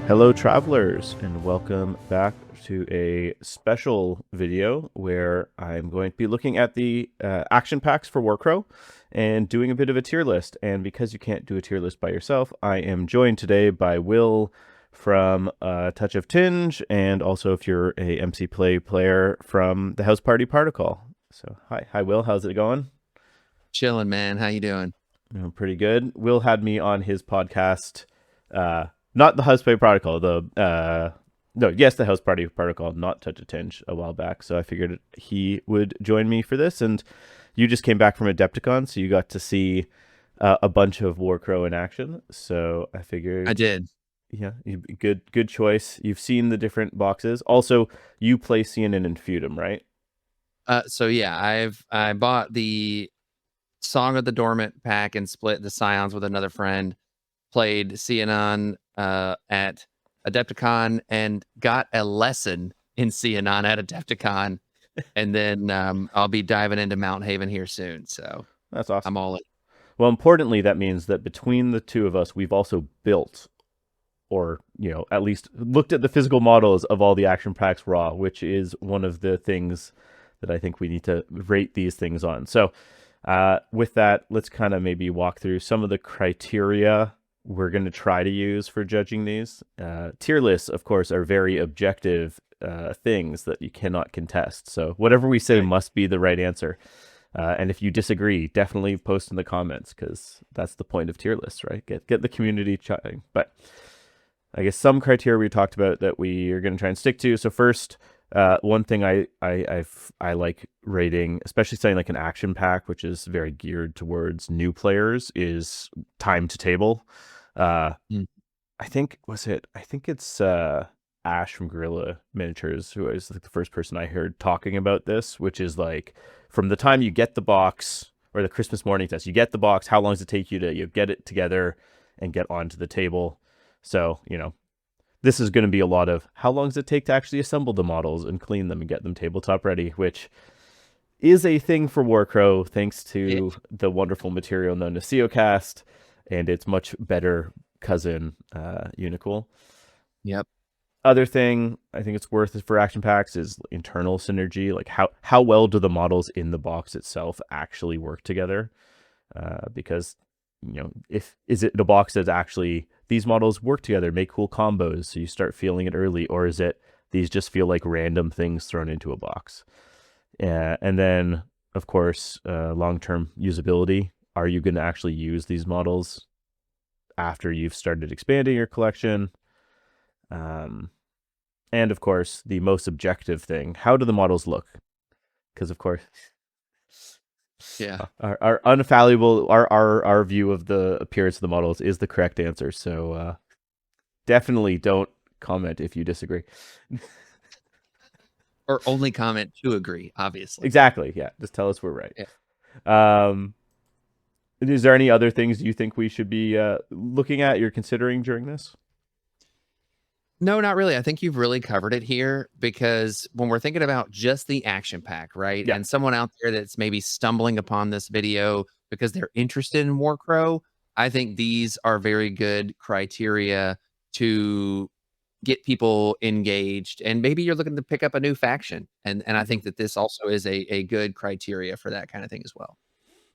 Hello travelers, and welcome back to a special video where I'm going to be looking at the action packs for Warcrow and doing a bit of a tier list. And because you can't do a tier list by yourself, I am joined today by Will from A Touch of Tinge, and also if you're a MC Play player from the House Party Protocol. So hi Will, how's it going? Chilling, man. How you doing? Pretty good. Will had me on his podcast, not the House Party Protocol, the House Party Protocol, not Touch of Tinge, a while back. So I figured he would join me for this. And you just came back from Adepticon, so you got to see a bunch of Warcrow in action. So I figured I did. Yeah, good choice. You've seen the different boxes. Also, you play CNN and Feudom, right? So yeah, I bought the Song of the Dormant pack and split the Scions with another friend. Played CNN at Adepticon and got a lesson in CNN at Adepticon, and then I'll be diving into Mounthaven here soon. So That's awesome. I'm all in. Well, importantly, that means that between the two of us, we've also built, or at least looked at the physical models of all the action packs raw, which is one of the things that I think we need to rate these things on. So with that, let's kind of maybe walk through some of the criteria we're going to try to use for judging these. Tier lists, of course, are very objective things that you cannot contest. So whatever we say must be the right answer. And if you disagree, definitely post in the comments, because that's the point of tier lists, right? Get the community chatting. But I guess some criteria we talked about that we are going to try and stick to. So first, one thing I like rating, especially saying like an action pack, which is very geared towards new players, is time to table. I think it's Ash from Gorilla Miniatures, who is like the first person I heard talking about this, which is like from the time you get the box, or the Christmas morning test, you get the box, how long does it take you to get it together and get onto the table? So, this is going to be a lot of how long does it take to actually assemble the models and clean them and get them tabletop ready, which is a thing for Warcrow, thanks to the wonderful material known as Seocast and its much better cousin, Unicool. Yep. Other thing I think it's worth for action packs is internal synergy. Like how well do the models in the box itself actually work together? Because is it a box that's actually these models work together, make cool combos, so you start feeling it early, or is it these just feel like random things thrown into a box? And then, of course, long-term usability. Are you going to actually use these models after you've started expanding your collection? And of course, the most objective thing: how do the models look? Because of course, yeah, our unfallible, our view of the appearance of the models is the correct answer. So definitely don't comment if you disagree. or only comment to agree, obviously. Exactly. Yeah, just tell us we're right. Yeah. Is there any other things you think we should be looking at, you're considering during this? No, not really. I think you've really covered it here, because when we're thinking about just the action pack, right? Yeah. And someone out there that's maybe stumbling upon this video because they're interested in Warcrow, I think these are very good criteria to get people engaged. And maybe you're looking to pick up a new faction. And I think that this also is a good criteria for that kind of thing as well.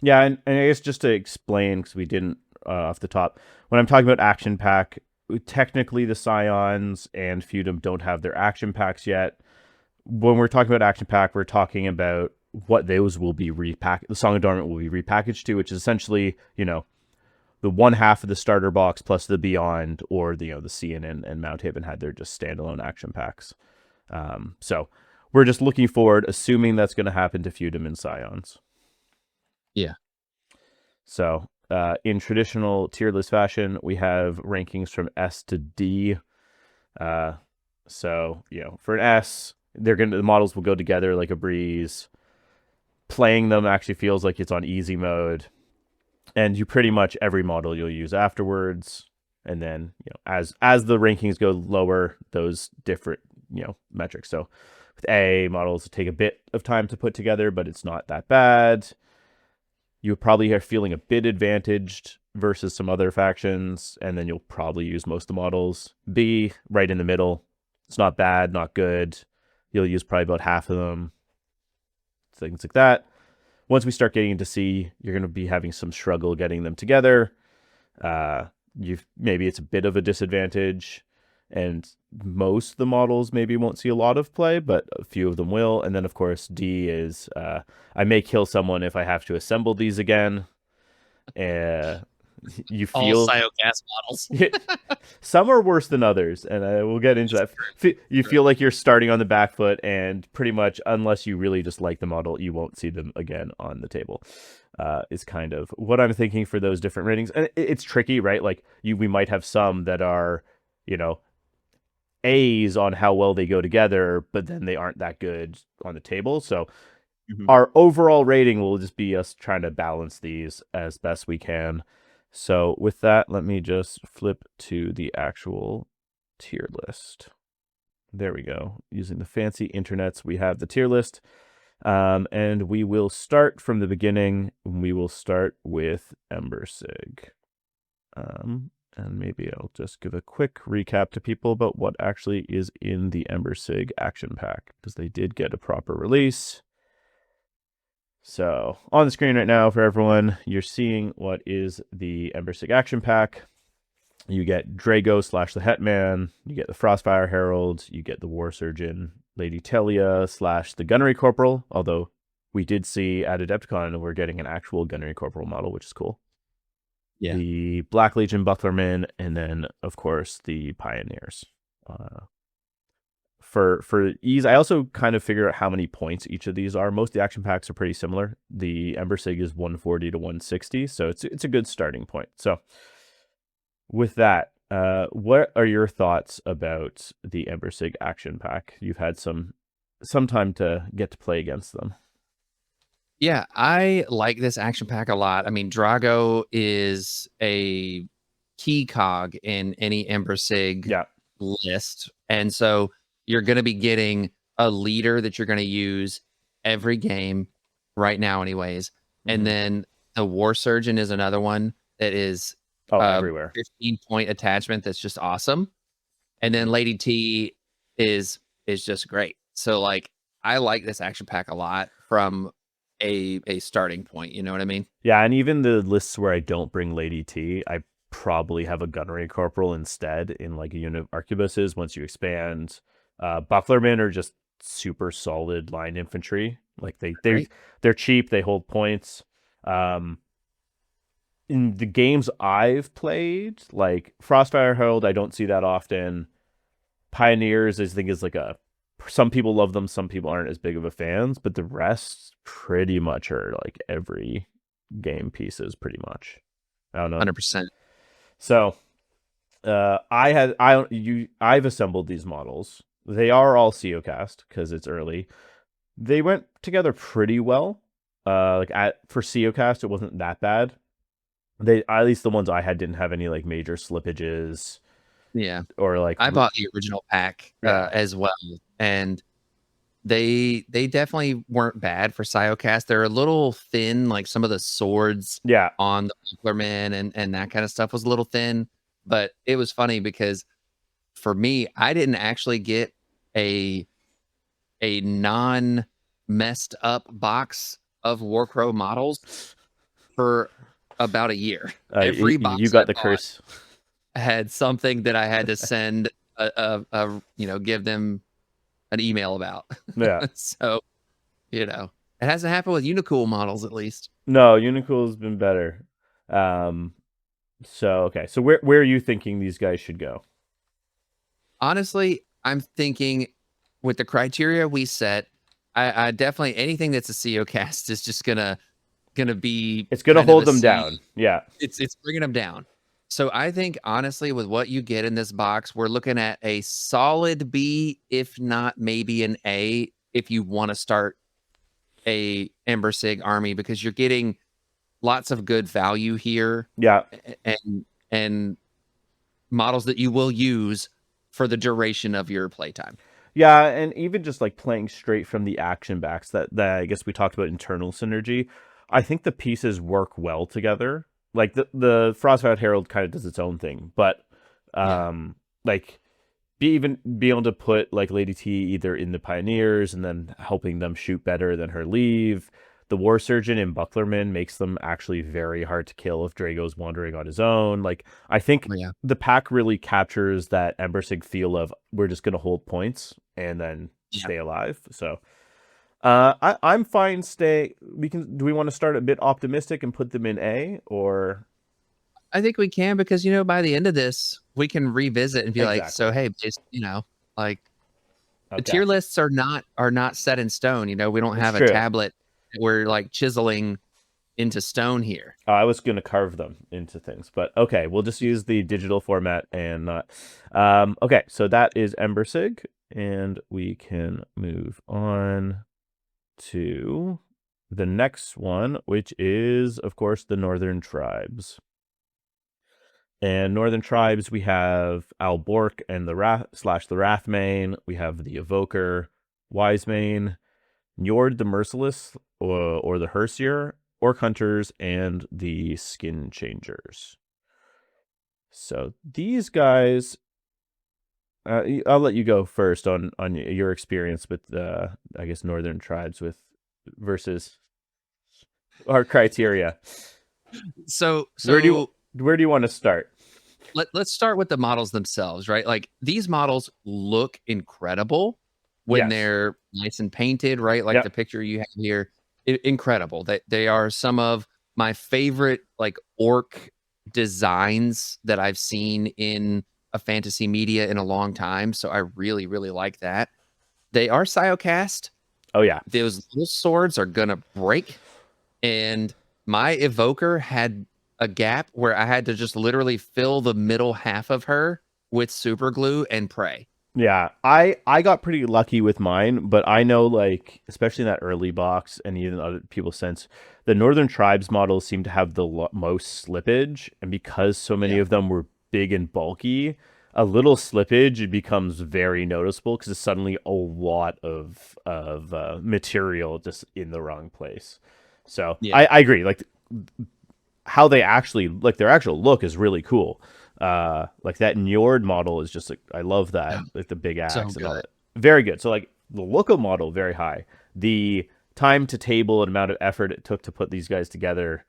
Yeah, and I guess just to explain, because we didn't off the top, when I'm talking about action pack, technically the Scions and Feudom don't have their action packs yet. When we're talking about action pack, we're talking about what those will be repackaged. The Song of Dormant will be repackaged to, which is essentially, the one half of the starter box plus the Beyond, or the CNN and Mounthaven had their just standalone action packs. So we're just looking forward, assuming that's going to happen to Feudom and Scions. Yeah. So in traditional tier list fashion, we have rankings from S to D. So for an S, the models will go together like a breeze. Playing them actually feels like it's on easy mode, and you pretty much every model you'll use afterwards. And then as the rankings go lower, those different metrics. So with A, models take a bit of time to put together, but it's not that bad. you probably are feeling a bit advantaged versus some other factions, and then you'll probably use most of the models. B, right in the middle. It's not bad, not good. You'll use probably about half of them. Things like that. Once we start getting into C, you're going to be having some struggle getting them together. Maybe it's a bit of a disadvantage, and most of the models maybe won't see a lot of play, but a few of them will. And then, of course, D is I may kill someone if I have to assemble these again. You All feel Siocast models. some are worse than others, and we'll get into that. You feel like you're starting on the back foot, and pretty much, unless you really just like the model, you won't see them again on the table. Is kind of what I'm thinking for those different ratings. And it's tricky, right? Like we might have some that are, A's on how well they go together, but then they aren't that good on the table. So our overall rating will just be us trying to balance these as best we can. So with that, let me just flip to the actual tier list. There we go. Using the fancy internets, we have the tier list. And we will start from the beginning. We will start with Ember Sig. And maybe I'll just give a quick recap to people about what actually is in the Ember Sig action pack, because they did get a proper release. So on the screen right now for everyone, you're seeing what is the Ember Sig action pack. You get Drago / the Hetman, you get the Frostfire Herald, you get the War Surgeon, Lady Telia / the Gunnery Corporal, although we did see at Adepticon we're getting an actual Gunnery Corporal model, which is cool. Yeah. The Black Legion Bucklermen, and then, of course, the Pioneers. For ease, I also kind of figure out how many points each of these are. Most of the action packs are pretty similar. The Ember Sig is 140 to 160, so it's a good starting point. So with that, what are your thoughts about the Ember Sig action pack? You've had some time to get to play against them. Yeah, I like this action pack a lot. I mean, Drago is a key cog in any Ember Sig list. And so you're going to be getting a leader that you're going to use every game right now anyways. And then the War Surgeon is another one that is everywhere. 15-point attachment that's just awesome. And then Lady T is just great. So like I like this action pack a lot from a starting point, you know what I mean? Yeah, and even the lists where I don't bring Lady T, I probably have a Gunnery Corporal instead in like a unit of Arquebuses once you expand. Bucklermen are just super solid line infantry. Like they're cheap, they hold points. In the games I've played, like Frostfire Herald, I don't see that often. Pioneers, I think, is like some people love them, some people aren't as big of a fans, but the rest pretty much are like every game pieces, pretty much. I don't know. 100%. So I've assembled these models. They are all Seocast because it's early. They went together pretty well. For Seocast, it wasn't that bad. At least the ones I had didn't have any like major slippages. Yeah. Or like I bought the original pack as well, and they definitely weren't bad for Siocast. They're a little thin, like some of the swords on the Bucklermen and that kind of stuff was a little thin, but it was funny because for me, I didn't actually get a non messed up box of Warcrow models for about a year. Every box you got the curse. Had something that I had to send give them an email about. Yeah. So, it hasn't happened with Unicool models, at least. No, Unicool's been better. So where are you thinking these guys should go? Honestly, I'm thinking with the criteria we set, I definitely anything that's a Seocast is just gonna be. It's gonna hold them down. Yeah, it's bringing them down. So I think honestly, with what you get in this box, we're looking at a solid B, if not maybe an A, if you want to start a Ember Sig army, because you're getting lots of good value here. Yeah, and models that you will use for the duration of your playtime. Yeah, and even just like playing straight from the action backs that I guess we talked about internal synergy. I think the pieces work well together. Like the Frostbound Herald kind of does its own thing, but Yeah. like be able to put like Lady T either in the Pioneers and then helping them shoot better than her leave. The War Surgeon in Bucklerman makes them actually very hard to kill if Drago's wandering on his own. Like I think Oh, yeah. the pack really captures that Embersig feel of we're just gonna hold points and then Yeah. stay alive. So I'm fine. Stay. We can. Do we want to start a bit optimistic and put them in A or I think we can because by the end of this, we can revisit and be like, so exactly? hey, just like the Okay, tier lists are not set in stone. We don't it's have a true. tablet that we're like chiseling into stone here. I was gonna carve them into things, but okay, we'll just use the digital format and not. Okay, so that is Embersig, and we can move on to the next one, which is, of course, the Northern Tribes. And Northern Tribes, we have Albork and the the Wrathmane. We have the Evoker, Wisemane, Njord the Merciless, or the Hersier, Orc Hunters, and the Skin Changers. So these guys, I'll let you go first on your experience with I guess Northern Tribes with versus our criteria. So Where do you want to start? let's start with the models themselves, right? Like these models look incredible when Yes. they're nice and painted, right? Like the Yep. picture you have here, incredible. That they are some of my favorite like orc designs that I've seen in a fantasy media in a long time. So I really, really like that. They are Siocast. Oh yeah. Those little swords are gonna break. And my evoker had a gap where I had to just literally fill the middle half of her with super glue and pray. Yeah, I got pretty lucky with mine, but I know like especially in that early box and even other people since the Northern Tribes models seem to have the most slippage, and because so many Yeah. of them were big and bulky, a little slippage it becomes very noticeable because it's suddenly a lot of material just in the wrong place. So Yeah. I agree. Like how they actually like their actual look is really cool. Like that Njord model is just like I love that, like the big So axe and all good. that. Very good. So like the Loco model very high. The time to table and amount of effort it took to put these guys together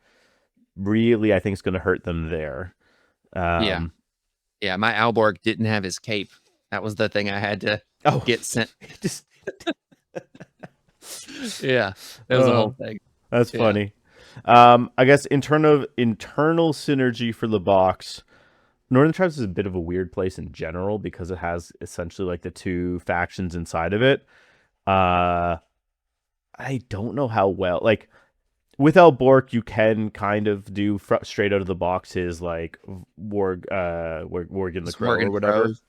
really I think is going to hurt them there. Yeah. Um Yeah. My Alborg didn't have his cape. That was the thing I had to oh get sent. just Yeah. That was the whole thing. that's Yeah. funny. I guess in terms of internal synergy for the box, Northern Tribes is a bit of a weird place in general because it has essentially like the two factions inside of it. Uh, I don't know how well. Like with Bork, you can kind of do straight out of the box his like Worgen the Just Crow or Morgan whatever. Crows.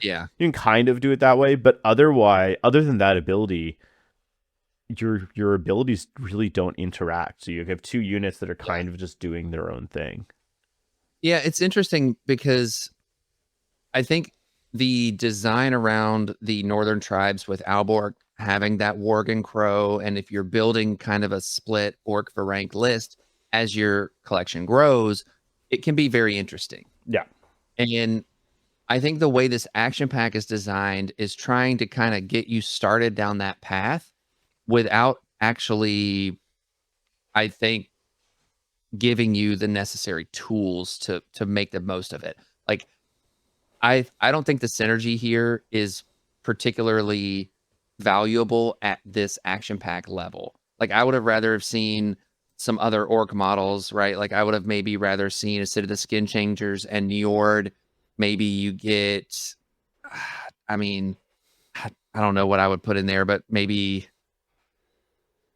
Yeah. You can kind of do it that way, but otherwise, other than that ability, your abilities really don't interact. So you have two units that are Yeah. kind of just doing their own thing. Yeah. It's interesting because I think the design around the Northern Tribes with Alborg having that Worgen Crow, and if you're building kind of a split orc for rank list as your collection grows, it can be very interesting. Yeah. And I think the way this action pack is designed is trying to kind of get you started down that path without actually, I think, giving you the necessary tools to make the most of it. Like I don't think the synergy here is particularly valuable at this action pack level. Like I would have rather have seen some other orc models, right? Like I would have maybe rather seen a set of the skin changers and Njord. Maybe you get I mean, I don't know what I would put in there, but maybe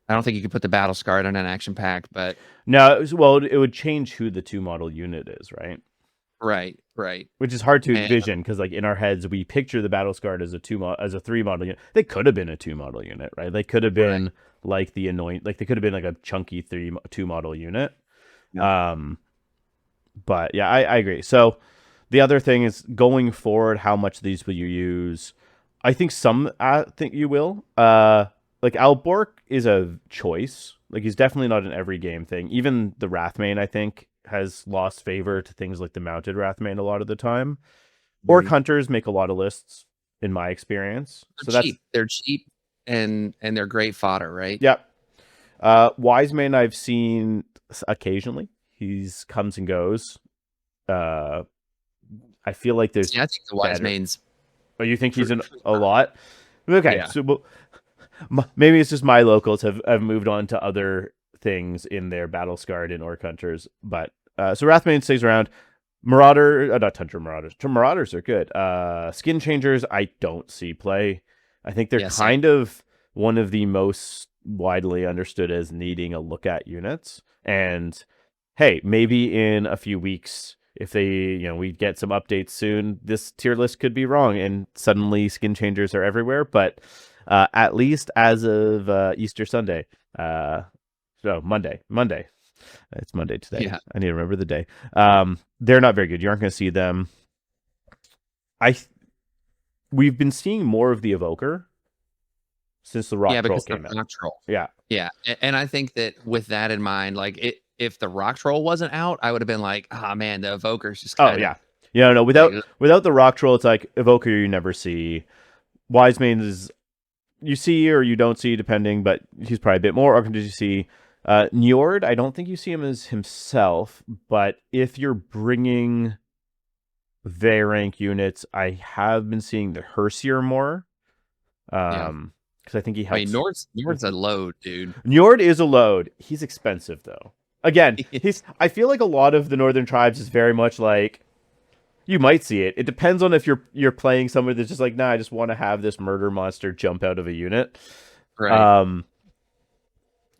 I don't think you could put the battle scarred on an action pack, but No, well, it would change who the two model unit is, right? right, right. Which is hard to And envision because, like, in our heads, we picture the battle scarred as as a three model unit. They could have been a two model unit, right? They could have right. been like the anoint, like they could have been like a chunky two model unit. Yeah. But yeah, I agree. So the other thing is going forward, how much of these will you use? I think some think you will. Like Albork is a choice Like he's definitely not an every game thing. Even the Wrathmane, I think, has lost favor to things like the mounted Wrathmane a lot of the time. Orc Mhm. hunters make a lot of lists, in my experience. They're So that's cheap. They're cheap and they're great fodder, right? yeah. Wiseman I've seen occasionally. He's comes and goes. Uh, I feel like there's See, I think the Wise better. Mains. Oh, you think he's in a lot? Okay, Yeah. so maybe it's just my locals have moved on to other things in their battle scarred in Orc Hunters. But so Wrathmane stays around. Marauder, not Tundra Marauders. Marauders are good. Skin Changers, I don't see play. I think they're kind of one of the most widely understood as needing a look at units. And hey, maybe in a few weeks, if we get some updates soon, this tier list could be wrong and suddenly Skin Changers are everywhere. But at least as of Easter Sunday, so Monday. It's Monday today. Yeah. I need to remember the day. They're not very good. You aren't going to see them. We've been seeing more of the Evoker since the Rock Troll came out. Rock Troll. Yeah. Yeah. And I think that with that in mind, like if the Rock Troll wasn't out, I would have been like, ah, man, the Evoker's just kind of. Oh, yeah. Yeah, no, without the Rock Troll, it's like Evoker you never see. Wisemane is you see or you don't see, depending, but he's probably a bit more. Or did you see Njord? I don't think you see him as himself, but if you're bringing rank units, I have been seeing the Hersier more. Because I think he helps. I mean, Njord's a load, dude. Njord is a load. He's expensive though. Again, I feel like a lot of the Northern Tribes is very much like you might see it. It depends on if you're playing somebody that's just like, nah, I just want to have this murder monster jump out of a unit. Right.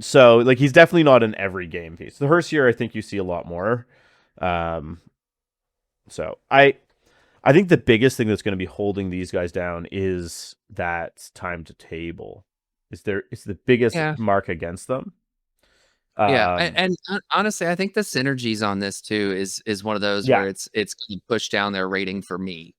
So like he's definitely not an every game piece. The Hersier, I think you see a lot more. So I think the biggest thing that's going to be holding these guys down is that time to table. It's the biggest mark against them. And honestly, I think the synergies on this too is one of those where it's going to push down their rating for me.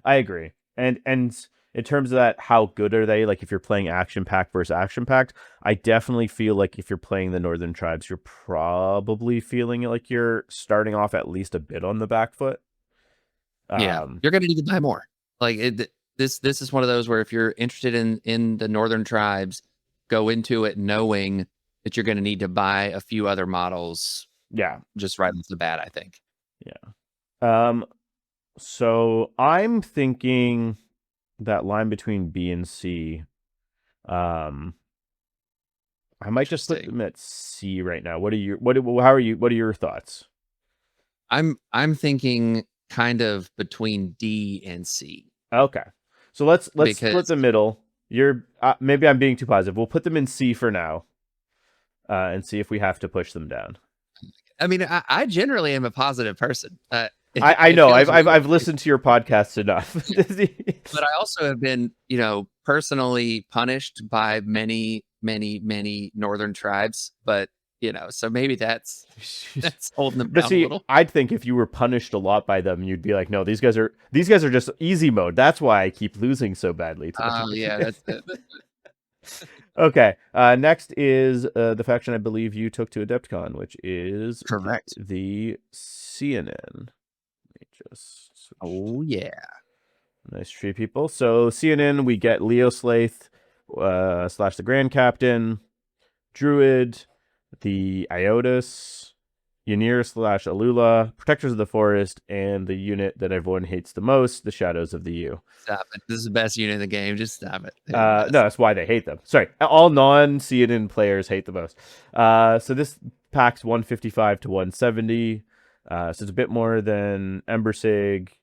I agree. And in terms of that, how good are they? Like if you're playing action pack versus action packed, I definitely feel like if you're playing the Northern Tribes, you're probably feeling like you're starting off at least a bit on the back foot. You're going to need to buy more. Like this is one of those where if you're interested in the Northern Tribes, go into it knowing that you're going to need to buy a few other models. Yeah. Just right off the bat, I think. Yeah. So I'm thinking that line between B and C, I might just put them at C right now. What are your thoughts? I'm thinking kind of between D and C. Okay. So let's split the middle. You're maybe I'm being too positive. We'll put them in C for now. And see if we have to push them down. I mean, I generally am a positive person. I know. I've listened to your podcasts enough. But I also have been, personally punished by many, many, many Northern Tribes. But so maybe that's holding them down a little. I'd think if you were punished a lot by them, you'd be like, no, these guys are just easy mode. That's why I keep losing so badly. Oh yeah, that's it. Okay. Next is the faction I believe you took to Adepticon, which is correct. The CNN. Oh yeah. Nice tree people. So CNN, we get Leo Slaith / the Grand Captain, Druid, the Iotis, Ynir / Alula, Protectors of the Forest, and the unit that everyone hates the most, the Shadows of the U. Stop it. This is the best unit in the game. Just stop it. No, that's why they hate them. Sorry. All non-CNN players hate the most. So this pack's 155 to 170. So it's a bit more than Ember Sig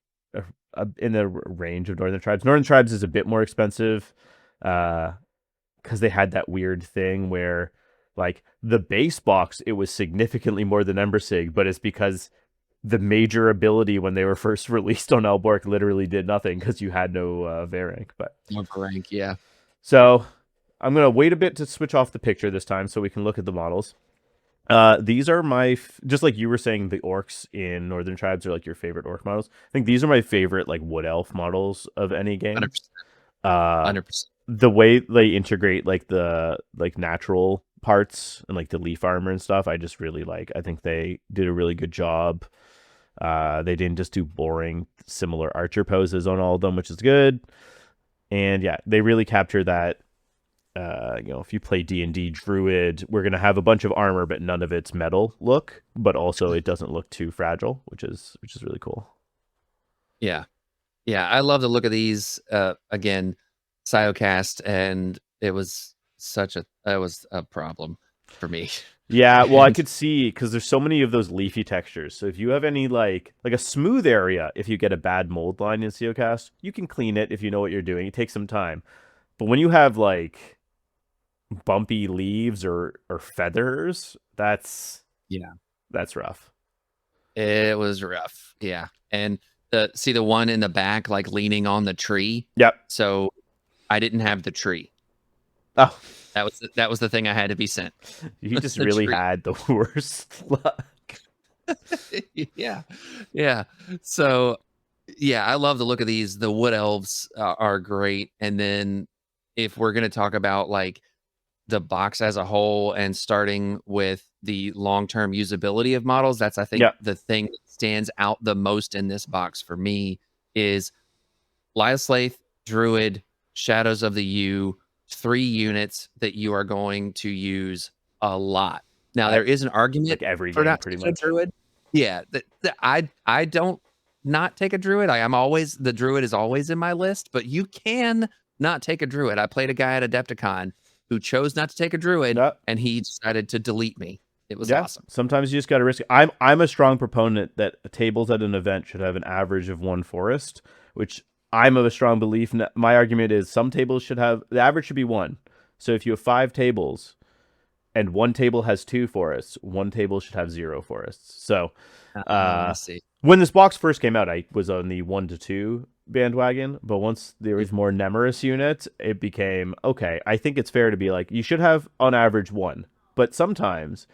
in the range of Northern Tribes. Northern Tribes is a bit more expensive because they had that weird thing where like the base box, it was significantly more than Ember Sig, but it's because the major ability when they were first released on Alborg literally did nothing because you had no rank. But no rank, yeah. So I'm gonna wait a bit to switch off the picture this time so we can look at the models. These are my just like you were saying, the orcs in Northern Tribes are like your favorite orc models. I think these are my favorite like wood elf models of any game. 100%. The way they integrate like the natural parts and like the leaf armor and stuff, I just really like. I think they did a really good job. They didn't just do boring similar archer poses on all of them, which is good. And yeah, they really capture that. If you play D&D Druid, we're gonna have a bunch of armor, but none of it's metal look. But also, it doesn't look too fragile, which is really cool. Yeah, yeah, I love the look of these. Again, Siocast, and it was a problem for me. Yeah, well, I could see because there's so many of those leafy textures. So if you have any like a smooth area, if you get a bad mold line in Siocast, you can clean it if you know what you're doing. It takes some time. But when you have like bumpy leaves or feathers, that's rough. It was rough. Yeah. And the one in the back, like leaning on the tree. Yep. So I didn't have the tree. Oh, that was the thing I had to be sent. You just really had the worst luck. Yeah. Yeah. So yeah, I love the look of these. The wood elves are great. And then if we're going to talk about like the box as a whole and starting with the long-term usability of models, that's, I think, the thing that stands out the most in this box for me is Lyoslaith, Druid, Shadows of the U, 3 units that you are going to use a lot. Now, there is an argument like every for game, not pretty taking much. a Druid. Yeah, I don't not take a Druid. The Druid is always in my list, but you can not take a Druid. I played a guy at Adepticon who chose not to take a Druid, and he decided to delete me. It was awesome. Sometimes you just got to risk it. I'm a strong proponent that tables at an event should have an average of 1 forest, which I'm of a strong belief. My argument is some tables should have, the average should be 1. So if you have 5 tables and 1 table has 2 forests, 1 table should have 0 forests. So when this box first came out, I was on the 1 to 2 bandwagon, but once there was more Nemeris units, it became, okay, I think it's fair to be like, you should have on average 1. But sometimes,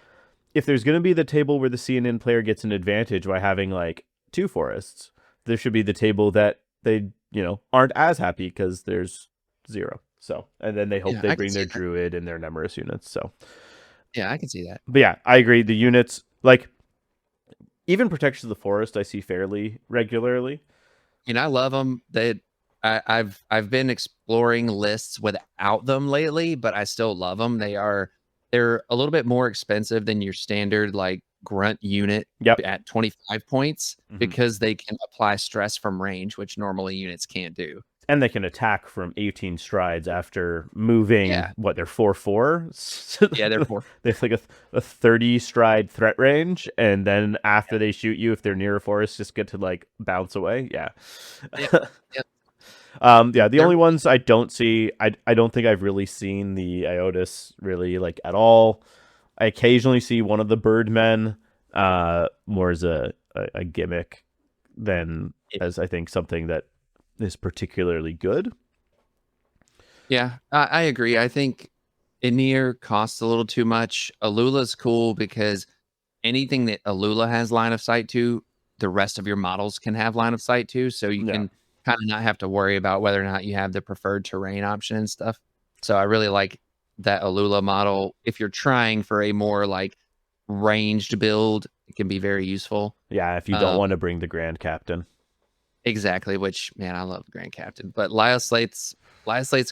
if there's going to be the table where the CNN player gets an advantage by having like 2 forests, there should be the table that they, aren't as happy because there's 0. So, and then they hope they bring their Druid and their Nemeris units. So, yeah, I can see that. But yeah, I agree. The units, like, even Protection of the Forest, I see fairly regularly. I love them. I've been exploring lists without them lately, but I still love them. They're a little bit more expensive than your standard like grunt unit at 25 points because they can apply stress from range, which normally units can't do. And they can attack from 18 strides after moving. Yeah. What, they're 4/4? Yeah, they're 4. They have like a 30 stride threat range, and then after they shoot you, if they're near a forest, just get to like bounce away. Yeah. The only ones I don't see, I don't think I've really seen the Iotis really like at all. I occasionally see one of the Birdmen more as a gimmick than as I think something that is particularly good. Yeah, I agree. I think Aenir costs a little too much. Alula's cool because anything that Alula has line of sight to, the rest of your models can have line of sight to, so you can kind of not have to worry about whether or not you have the preferred terrain option and stuff. So I really like that Alula model. If you're trying for a more like ranged build, it can be very useful. Yeah, if you don't want to bring the Grand Captain. Exactly, which, man, I love the Grand Captain. But Lyoslaith's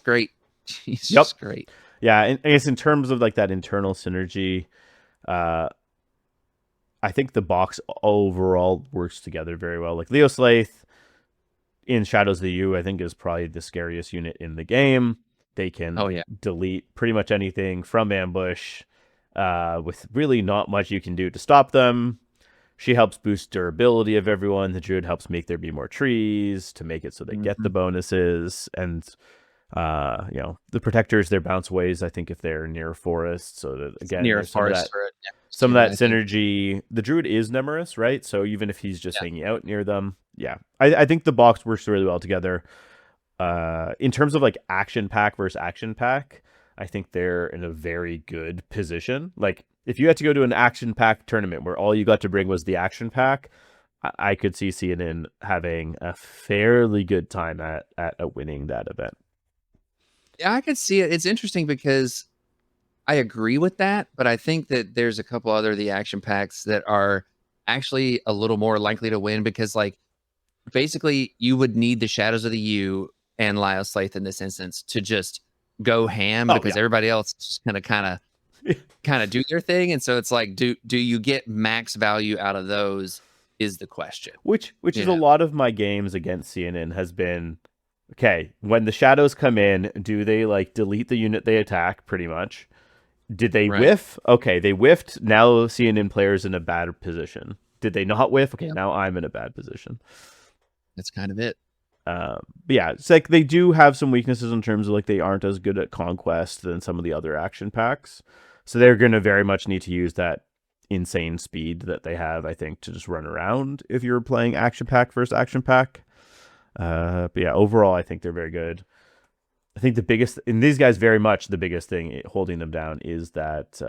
great. He's just great. Yeah, and I guess in terms of like that internal synergy, I think the box overall works together very well. Like Lyoslaith in Shadows of the U, I think is probably the scariest unit in the game. They can delete pretty much anything from ambush with really not much you can do to stop them. She helps boost durability of everyone. The Druid helps make there be more trees to make it so they get the bonuses. And, the Protectors, their bounce ways, I think, if they're near forests. So that, again, near a forest, some of that synergy. The Druid is Nemeris, right? So even if he's just hanging out near them, I think the box works really well together. In terms of like action pack versus action pack, I think they're in a very good position. Like, if you had to go to an action pack tournament where all you got to bring was the action pack, I could see CNN having a fairly good time at winning that event. Yeah, I could see it. It's interesting because I agree with that, but I think that there's a couple other the action packs that are actually a little more likely to win because like basically you would need the Shadows of the U and Lyle Slaith in this instance to just go ham Oh because yeah. everybody else is just gonna kind of do their thing. And so it's like, do you get max value out of those is the question. Which is You a know? lot of my games against CNN has been, okay, when the shadows come in, do they like delete the unit they attack pretty much? Did they Right. whiff? Okay, they whiffed. Now CNN players in a bad position. Did they not whiff? Okay, Yep. now I'm in a bad position. That's kind of it. But yeah, it's like they do have some weaknesses in terms of like they aren't as good at conquest than some of the other action packs. So they're going to very much need to use that insane speed that they have, I think, to just run around if you're playing action pack versus action pack. But yeah, overall, I think they're very good. I think the biggest, in these guys, very much the biggest thing holding them down is that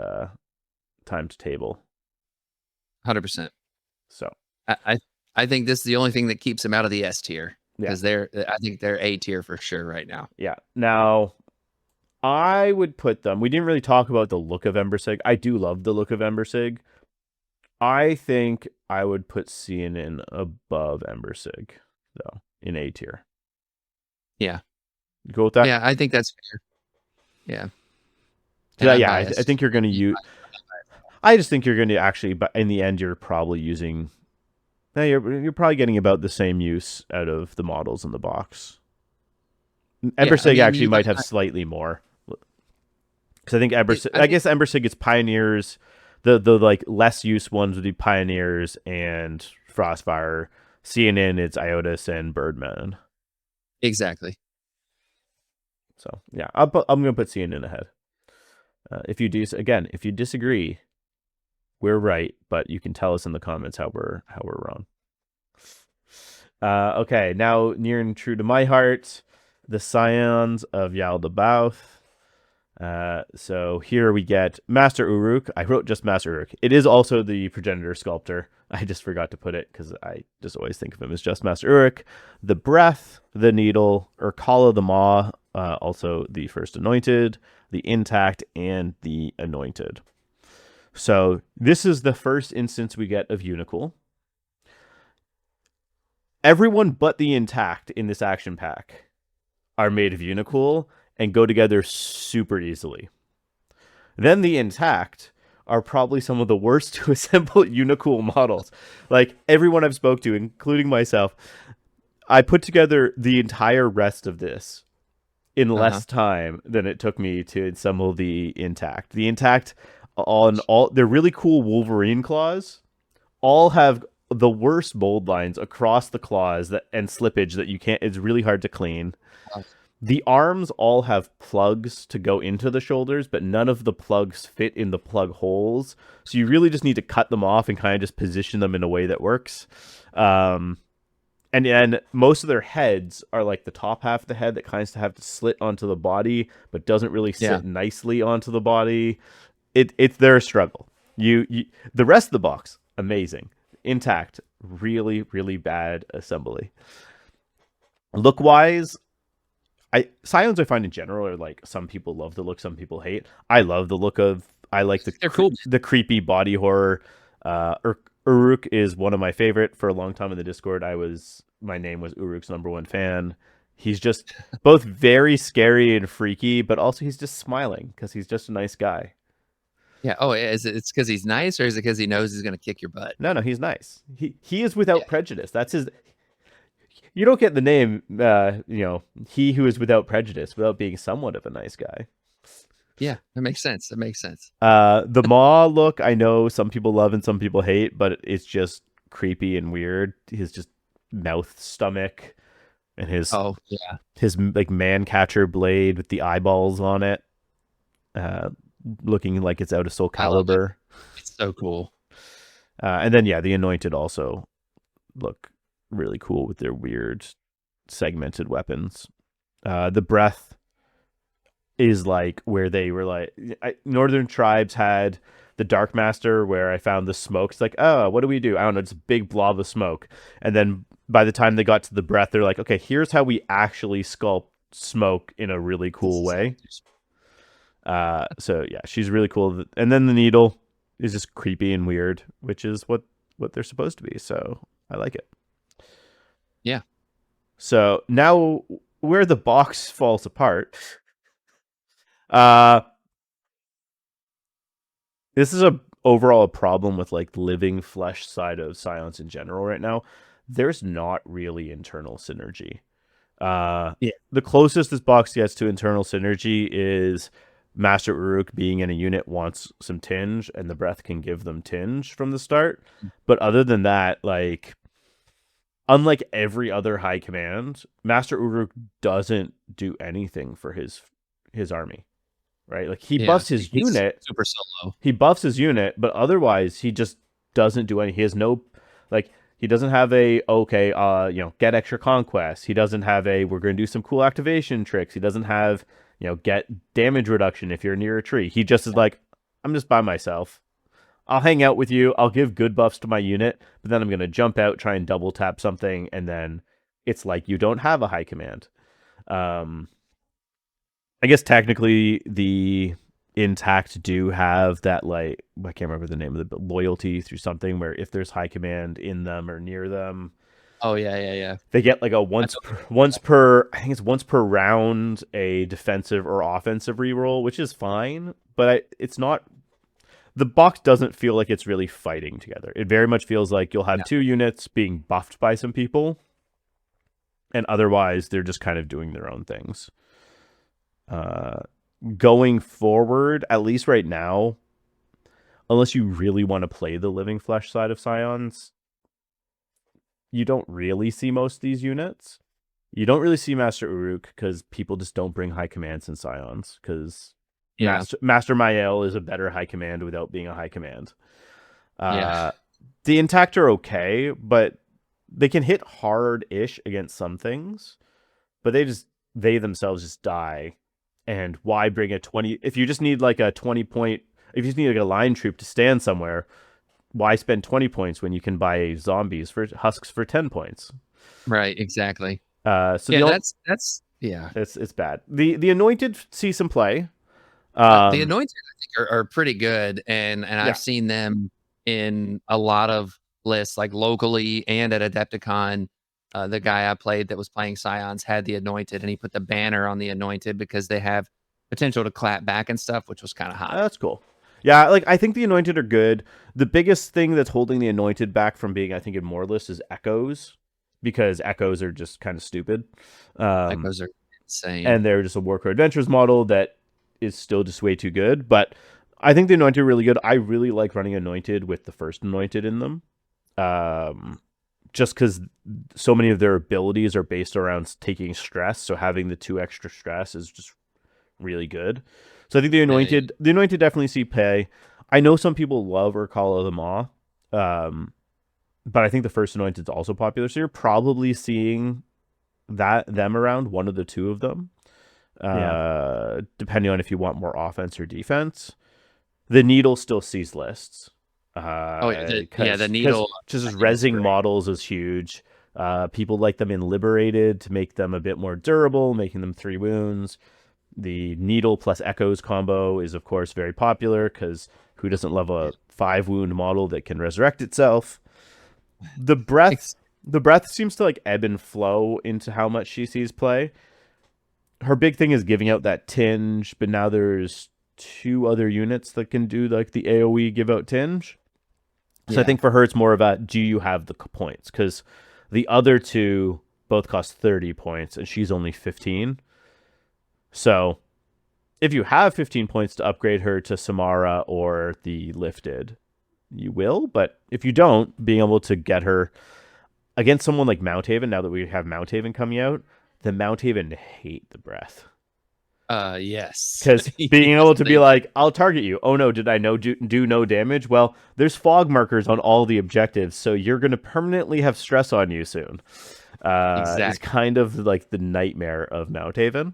time to table. 100%. So I think this is the only thing that keeps them out of the S tier because yeah. I think they're A tier for sure right now. Yeah. Now, I would put them. We didn't really talk about the look of Ember Sig. I do love the look of Ember Sig. I think I would put CNN above Ember Sig, though, in A tier. Yeah. Go with that? Yeah, I think that's fair. Yeah. Yeah, I think you're going to use. I just think you're going to actually, but in the end, you're probably using. You're probably getting about the same use out of the models in the box. Ember Sig actually might have slightly more. Because I think I guess Ember Sig is Pioneers. The like less use ones would be Pioneers and Frostfire. CNN, it's Iotis and Birdman. Exactly. So yeah, I'm gonna put CNN ahead. If you disagree, we're right, but you can tell us in the comments how we're wrong. Okay, now near and true to my heart, the Scions of Yaldabaoth. So here we get Master Uruk. I wrote just Master Uruk. It is also the Progenitor Sculptor. I just forgot to put it because I just always think of him as just Master Uruk. The Breath, the Needle, Urkala the Maw, also the First Anointed, the Intact, and the Anointed. So this is the first instance we get of Unicool. Everyone but the Intact in this action pack are made of Unicool and go together super easily. Then the Intact are probably some of the worst to assemble Unicool models. Like everyone I've spoke to, including myself, I put together the entire rest of this in less time than it took me to assemble the Intact. The Intact they're really cool Wolverine claws. All have the worst mold lines across the claws and slippage that you can't. It's really hard to clean. The arms all have plugs to go into the shoulders, but none of the plugs fit in the plug holes. So you really just need to cut them off and kind of just position them in a way that works. And most of their heads are like the top half of the head that kind of have to slit onto the body, but doesn't really sit nicely onto the body. They're a struggle. The rest of the box, amazing. Intact, really, really bad assembly. Look-wise, Scions I find in general are like some people love the look, some people hate. I love the look of. I like the creepy body horror. Uruk is one of my favorite. For a long time in the Discord, my name was Uruk's #1 fan. He's just both very scary and freaky, but also he's just smiling because he's just a nice guy. Yeah. Oh, is it's because he's nice, or is it because he knows he's going to kick your butt? No, he's nice. He is without prejudice. That's his. You don't get the name, he who is without prejudice, without being somewhat of a nice guy. Yeah, that makes sense. The Maw look, I know some people love and some people hate, but it's just creepy and weird. His just mouth, stomach, and his like man catcher blade with the eyeballs on it, looking like it's out of Soul Calibur. It's so cool. And then the Anointed also look really cool with their weird segmented weapons. The Breath is like where they were like Northern tribes had the Dark Master where I found the smoke. It's like, oh, what do we do? I don't know, it's a big blob of smoke. And then by the time they got to the Breath, they're like, okay, here's how we actually sculpt smoke in a really cool way. So yeah, she's really cool. And then the needle is just creepy and weird, which is what they're supposed to be. So I like it. Yeah. So now where the box falls apart, uh, this is a overall a problem with like living flesh side of Scions in general right now. There's not really internal synergy. Yeah. The closest this box gets to internal synergy is Master Uruk being in a unit wants some tinge, and the breath can give them tinge from the start. But other than that, like, unlike every other high command, Master Uruk doesn't do anything for his army, right? Like, he Yeah. buffs his He's unit, super solo. but otherwise he just doesn't do any. He has no, like, he doesn't have a get extra conquest. He doesn't have a we're going to do some cool activation tricks. He doesn't have get damage reduction if you're near a tree. He just is like, I'm just by myself. I'll hang out with you. I'll give good buffs to my unit, but then I'm going to jump out, try and double tap something, and then it's like you don't have a high command. I guess technically the Intact do have that, like, I can't remember the name of the loyalty through something where if there's high command in them or near them, Oh yeah. they get like a once per I think it's once per round a defensive or offensive reroll, which is fine, but it's not. The box doesn't feel like it's really fighting together. It very much feels like you'll have two units being buffed by some people, and otherwise they're just kind of doing their own things. Going forward, at least right now, unless you really want to play the living flesh side of Scions, you don't really see most of these units. You don't really see Master Uruk because people just don't bring high commands in Scions because Master Mael is a better high command without being a high command. The Intact are okay, but they can hit hard-ish against some things, but they themselves just die. And why bring a 20? If you just need like a 20 point, if you just need like a line troop to stand somewhere, why spend 20 points when you can buy zombies for husks for 10 points? Right, exactly. So that's it's bad. The Anointed see some play. The Anointed, I think, are pretty good, and I've seen them in a lot of lists, like locally and at Adepticon. The guy I played that was playing Scions had the Anointed, and he put the banner on the Anointed because they have potential to clap back and stuff, which was kind of hot. That's cool. Yeah, like I think the Anointed are good. The biggest thing that's holding the Anointed back from being, I think, in more lists is Echoes, because Echoes are just kind of stupid. Echoes are insane, and they're just a Warcrow Adventures model that is still just way too good. But I think the Anointed are really good. I really like running Anointed with the first Anointed in them. Just because so many of their abilities are based around taking stress, so having the 2 extra stress is just really good. So I think the Anointed definitely see pay. I know some people love Call of the Maw, but I think the first Anointed is also popular. So you're probably seeing them around one of the 2 of them, depending on if you want more offense or defense. The Needle still sees lists. The Needle just rezzing models is huge. People like them in Liberated to make them a bit more durable, making them 3 wounds. The Needle plus Echoes combo is, of course, very popular because who doesn't love a 5 wound model that can resurrect itself? The breath seems to like ebb and flow into how much she sees play. Her big thing is giving out that tinge, but now there's 2 other units that can do like the AoE give out tinge. So I think for her, it's more about, do you have the points? Because the other 2 both cost 30 points, and she's only 15. So if you have 15 points to upgrade her to Samara or the Lifted, you will. But if you don't, being able to get her against someone like Mounthaven, now that we have Mounthaven coming out, the Mounthaven hate the breath. Yes. Because being able to be like, I'll target you. Oh no, did I do no damage? Well, there's fog markers on all the objectives, so you're going to permanently have stress on you soon. Exactly. It's kind of like the nightmare of Mounthaven.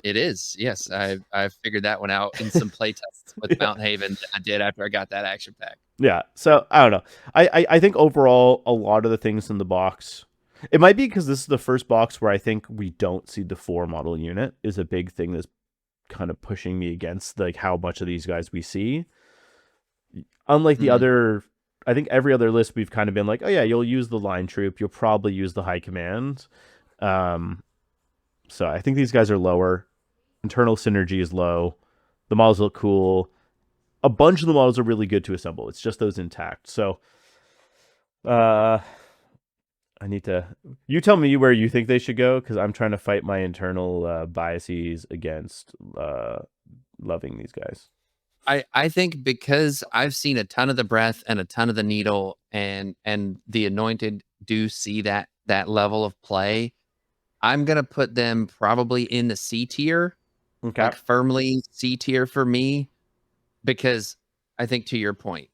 It is, yes. I figured that one out in some playtests with Mounthaven that I did after I got that action pack. Yeah, so I don't know. I think overall, a lot of the things in the box, it might be because this is the first box where I think we don't see the 4 model unit is a big thing that's kind of pushing me against like how much of these guys we see. Unlike the Mm. other, I think every other list we've kind of been like, oh yeah, you'll use the line troop, you'll probably use the high command. So I think these guys are lower. Internal synergy is low. The models look cool. A bunch of the models are really good to assemble. It's just those intact. So I need to. You tell me where you think they should go, because I'm trying to fight my internal biases against loving these guys. I think because I've seen a ton of the breath and a ton of the needle, and the anointed do see that level of play. I'm gonna put them probably in the C tier, Okay. like firmly C tier for me, because I think to your point,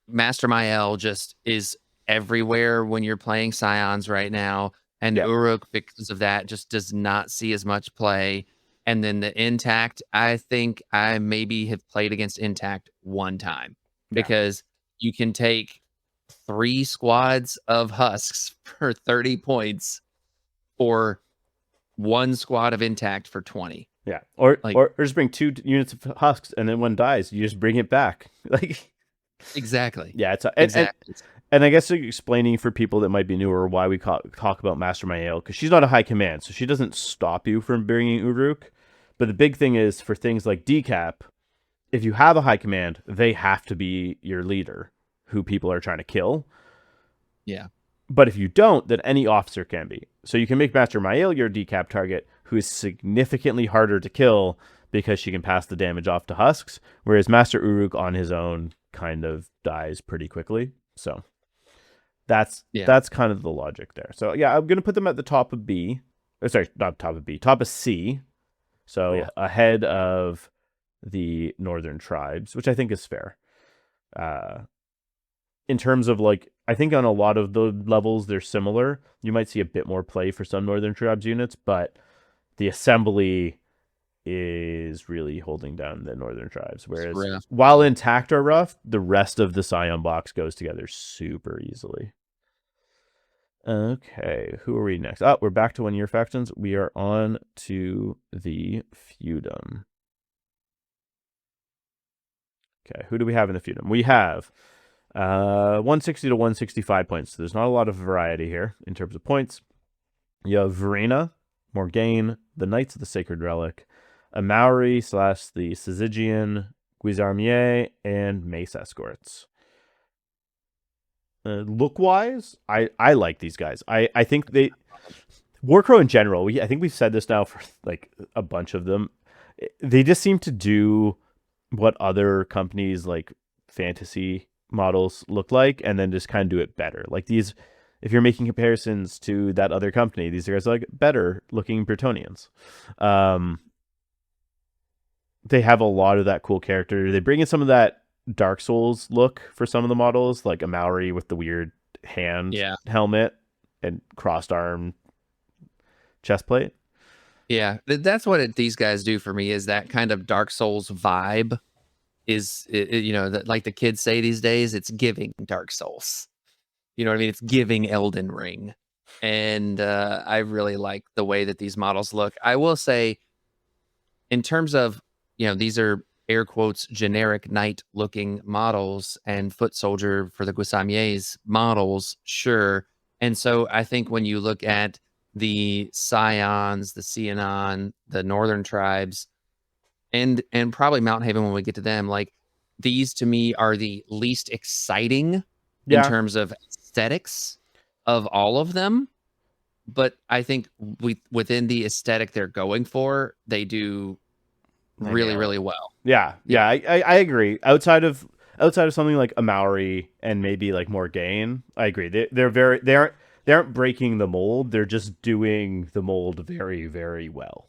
Master Mael just is everywhere when you're playing Scions right now, and Yep. Uruk, because of that, just does not see as much play. And then the Intact, I think I maybe have played against Intact one time, Yeah. because you can take 3 squads of Husks for 30 points, or 1 squad of Intact for 20. Yeah. Or Like, or just bring 2 units of husks, and then one dies, you just bring it back. Like, exactly. yeah, it's Exactly. and I guess explaining for people that might be newer why we talk about Master Mael, because she's not a high command, so she doesn't stop you from bringing Uruk. But the big thing is for things like decap, if you have a high command, they have to be your leader, who people are trying to kill. Yeah. But if you don't, then any officer can be. So you can make Master Mael your decap target, who is significantly harder to kill because she can pass the damage off to husks, whereas Master Uruk on his own kind of dies pretty quickly. So that's kind of the logic there. So yeah, I'm gonna put them at the top of B. Sorry, not top of B, top of C. So ahead of the Northern Tribes, which I think is fair. In terms of like, I think on a lot of the levels they're similar. You might see a bit more play for some Northern Tribes units, but the assembly is really holding down the Northern Tribes. Whereas while intact are rough, the rest of the Scion box goes together super easily. Okay, who are we next? Oh, we're back to 1 year factions. We are on to the Feudom. Okay, who do we have in the Feudom? We have 160 to 165 points. So there's not a lot of variety here in terms of points. You have Verena, Morgaine, the Knights of the Sacred Relic, a Maori / the Sedition, Guisarmier, and Mace Escorts. Look-wise, I like these guys. I think they... Warcrow in general, I think we've said this now for like a bunch of them. They just seem to do what other companies like fantasy models look like, and then just kind of do it better. Like these, if you're making comparisons to that other company, these guys are like better looking Bretonnians. They have a lot of that cool character. They bring in some of that Dark Souls look for some of the models, like a Maori with the weird hand helmet and crossed arm chest plate. Yeah, that's what these guys do for me, is that kind of Dark Souls vibe. You know, that, like the kids say these days, it's giving Dark Souls. You know what I mean? It's giving Elden Ring. And I really like the way that these models look. I will say, in terms of, you know, these are air quotes generic knight looking models, and foot soldier for the Guisarmiers models, sure. And so I think when you look at the Scions, the Seanon, the Northern Tribes, and probably Mounthaven when we get to them, like, these to me are the least exciting in terms of aesthetics of all of them. But I think within the aesthetic they're going for, they do really, really well. Yeah. I agree. Outside of something like a Maori and maybe like Morgaine, I agree. They aren't breaking the mold. They're just doing the mold very, very well.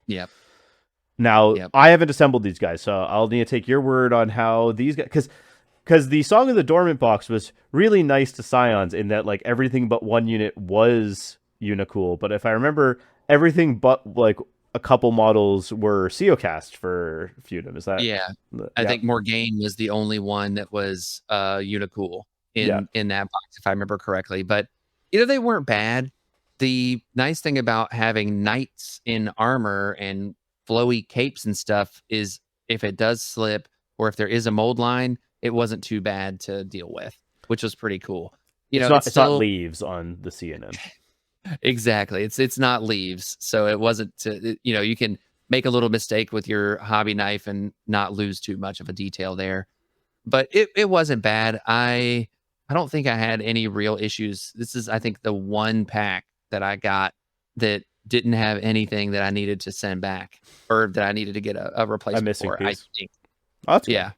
Yep. Now, I haven't assembled these guys, so I'll need to take your word on how these guys, because the Song of the Dormant box was really nice to Scions in that like everything but one unit was Unicool. But if I remember, everything but like a couple models were Seocast for Feudom. Is that? Yeah. I think Morgaine was the only one that was Unicool in that box, if I remember correctly. But you know, they weren't bad. The nice thing about having knights in armor and flowy capes and stuff is if it does slip or if there is a mold line, it wasn't too bad to deal with, which was pretty cool. It's not leaves on the CNN. Exactly. It's not leaves. So it wasn't you can make a little mistake with your hobby knife and not lose too much of a detail there. But it wasn't bad. I don't think I had any real issues. This is, I think, the one pack that I got that didn't have anything that I needed to send back or that I needed to get a replacement missing for. piece. I think. Oh, that's Yeah.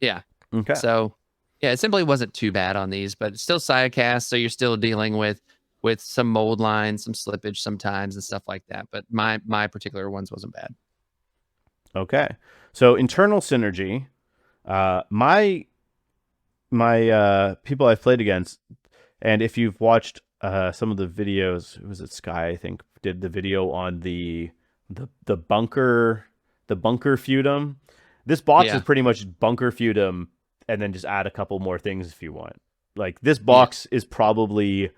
Good. Yeah. Okay. So yeah, it simply wasn't too bad on these, but it's still sidecast, so you're still dealing with some mold lines, some slippage sometimes and stuff like that. But my particular ones wasn't bad. Okay. So internal synergy, my people I've played against, and if you've watched some of the videos, was it Sky, I think, did the video on the bunker Feudom. This box is pretty much bunker Feudom, and then just add a couple more things if you want. Like, this box is probably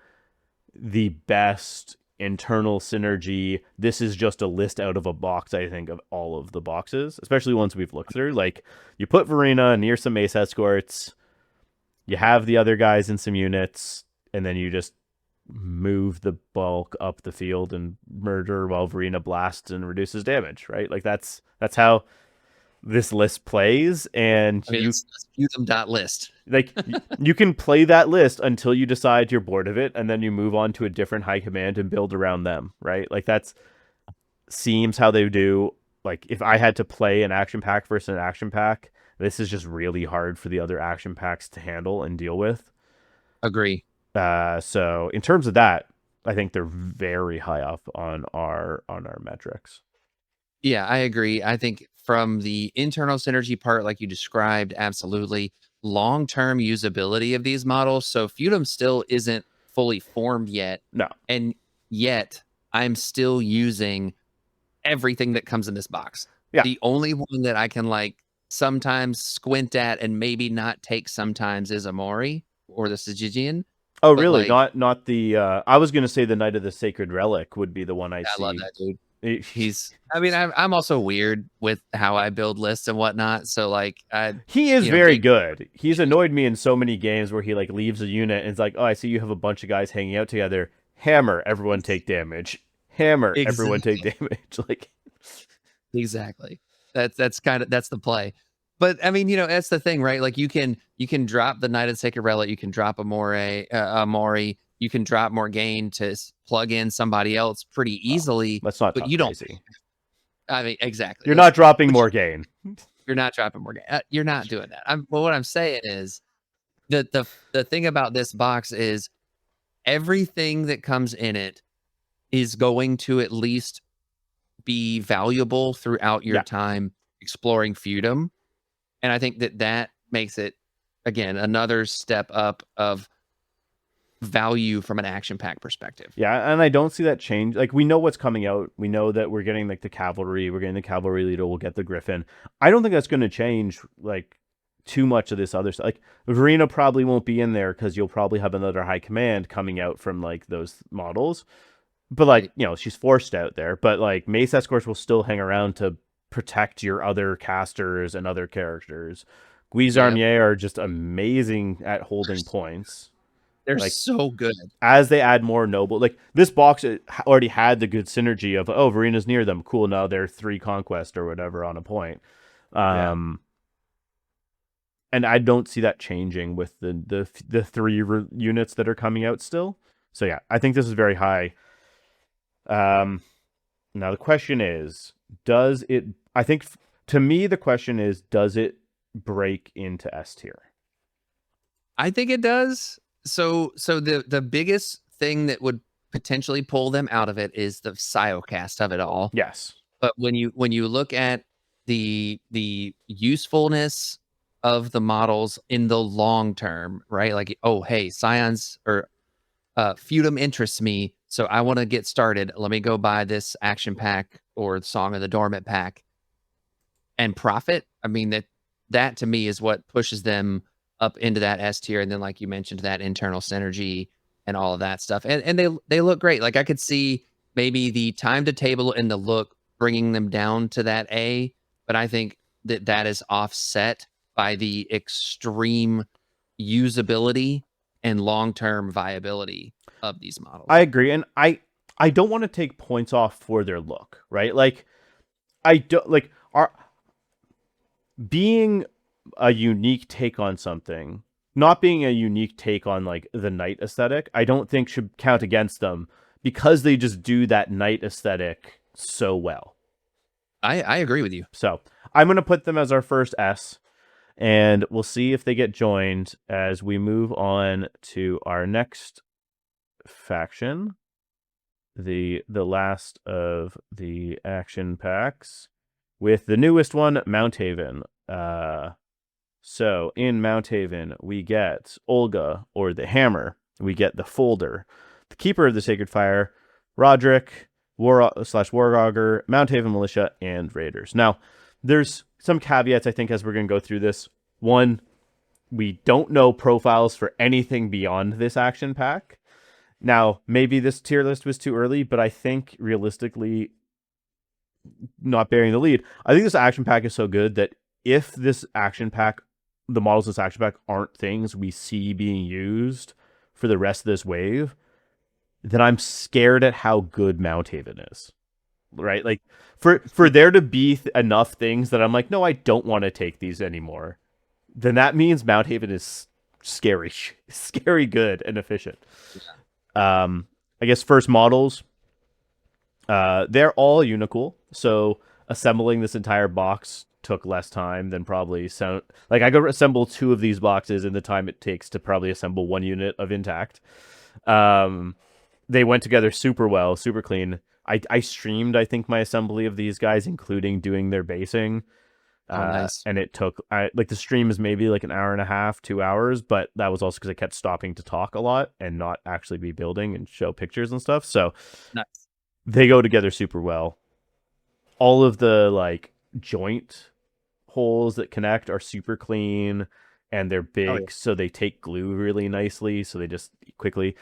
the best internal synergy. This is just a list out of a box, I think, of all of the boxes, especially ones we've looked through. Like, you put Verena near some Mace Escorts, you have the other guys in some units, and then you just move the bulk up the field and murder while Verena blasts and reduces damage, right? Like, that's how this list plays. And it's Feudom.list. Like, you can play that list until you decide you're bored of it, and then you move on to a different high command and build around them, right? Like, that's seems how they do. Like, if I had to play an action pack versus an action pack, this is just really hard for the other action packs to handle and deal with. Agree. So in terms of that, I think they're very high up on our metrics. Yeah, I agree. I think from the internal synergy part, like you described, absolutely. Long-term usability of these models. So Feudom still isn't fully formed yet. No. And yet I'm still using everything that comes in this box. Yeah. The only one that I can like sometimes squint at and maybe not take sometimes is Amori or the Sedition. Oh, really? Like, not the I was gonna say the Knight of the Sacred Relic would be the one I see. I love that dude. I'm also weird with how I build lists and whatnot. So like, he is very good. He's annoyed me in so many games where he like leaves a unit and it's like, oh, I see you have a bunch of guys hanging out together. Hammer, everyone take damage. Hammer, everyone take damage. Like, exactly. That's the play. But I mean, that's the thing, right? Like, you can drop the Knight of the Sacred Relic, you can drop Amori, you can drop Morgaine to plug in somebody else pretty easily. That's not but you crazy. Don't. I mean, exactly. You're not dropping Morgaine. You're not dropping Morgaine. You're not doing that. Well, what I'm saying is the thing about this box is everything that comes in it is going to at least be valuable throughout your time exploring Feudom. And I think that makes it, again, another step up of value from an action pack perspective. Yeah, and I don't see that change. Like, we know what's coming out. We know that we're getting like the cavalry. We're getting the cavalry leader. We'll get the Griffin. I don't think that's going to change like too much of this other stuff. Like, Verena probably won't be in there because you'll probably have another high command coming out from like those models. But like, she's forced out there. But like, Mace Escorts will still hang around to protect your other casters and other characters. Guisarmier are just amazing at holding points. They're like, so good. As they add more noble, like this box already had the good synergy of, oh, Verena's near them. Cool. Now they're 3 conquest or whatever on a point. And I don't see that changing with the 3 units that are coming out still. So yeah, I think this is very high. Now the question is, does it, I think to me, the question is, does it break into S tier? I think it does. So the biggest thing that would potentially pull them out of it is the Siocast of it all. Yes. But when you look at the usefulness of the models in the long term, right? Like, oh, hey, Scions or Feudom interests me, so I want to get started. Let me go buy this action pack or Song of the Dormant pack and profit. I mean, that to me is what pushes them up into that S tier. And then, like you mentioned, that internal synergy and all of that stuff. And they look great. Like, I could see maybe the time to table and the look bringing them down to that A, but I think that is offset by the extreme usability and long-term viability of these models. I agree, and I don't want to take points off for their look, right? Like I don't like our being a unique take on something, not being a unique take on like the knight aesthetic, I don't think should count against them because they just do that knight aesthetic so well. I agree with you. So I'm going to put them as our first S, and we'll see if they get joined as we move on to our next faction, the last of the action packs, with the newest one, Mounthaven. So in Mounthaven, we get Olga, or the Hammer. We get the Folder, the Keeper of the Sacred Fire, Roderick, Warauger, Mounthaven Militia, and Raiders. Now, there's some caveats, I think, as we're going to go through this. One, we don't know profiles for anything beyond this action pack. Now, maybe this tier list was too early, but I think realistically, not bearing the lead, I think this action pack is so good that if this action pack, the models of this action pack aren't things we see being used for the rest of this wave, then I'm scared at how good Mounthaven is. Right? Like for there to be enough things that I'm like, no, I don't want to take these anymore, then that means Mounthaven is scary good and efficient. I guess first models, they're all Unicool, so assembling this entire box took less time than probably like I could assemble 2 of these boxes in the time it takes to probably assemble 1 unit of Intact. They went together super well, super clean. I streamed, I think, my assembly of these guys, including doing their basing. Nice. And it took, like, the stream is maybe like an hour and a half, 2 hours, but that was also because I kept stopping to talk a lot and not actually be building and show pictures and stuff. So nice. They go together super well. All of the like joint holes that connect are super clean, and they're big, so they take glue really nicely. So they just quickly.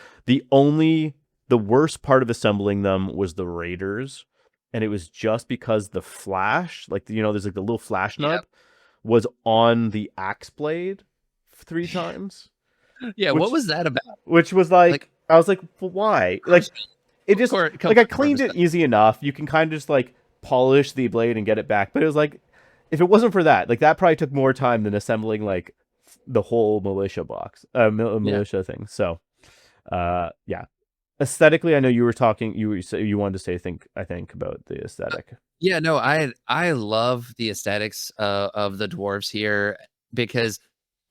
The worst part of assembling them was the Raiders, and it was just because the flash, like, there's like the little flash nub, was on the axe blade 3 times. Yeah, what was that about? Which was like I was like, well, why? Like, it just like I cleaned it easy enough. You can kind of just like polish the blade and get it back. But it was like, if it wasn't for that, like that probably took more time than assembling like the whole militia box, militia thing. So, yeah. Aesthetically, I know you were talking. You wanted to say I think about the aesthetic. Yeah, no, I love the aesthetics of the dwarves here, because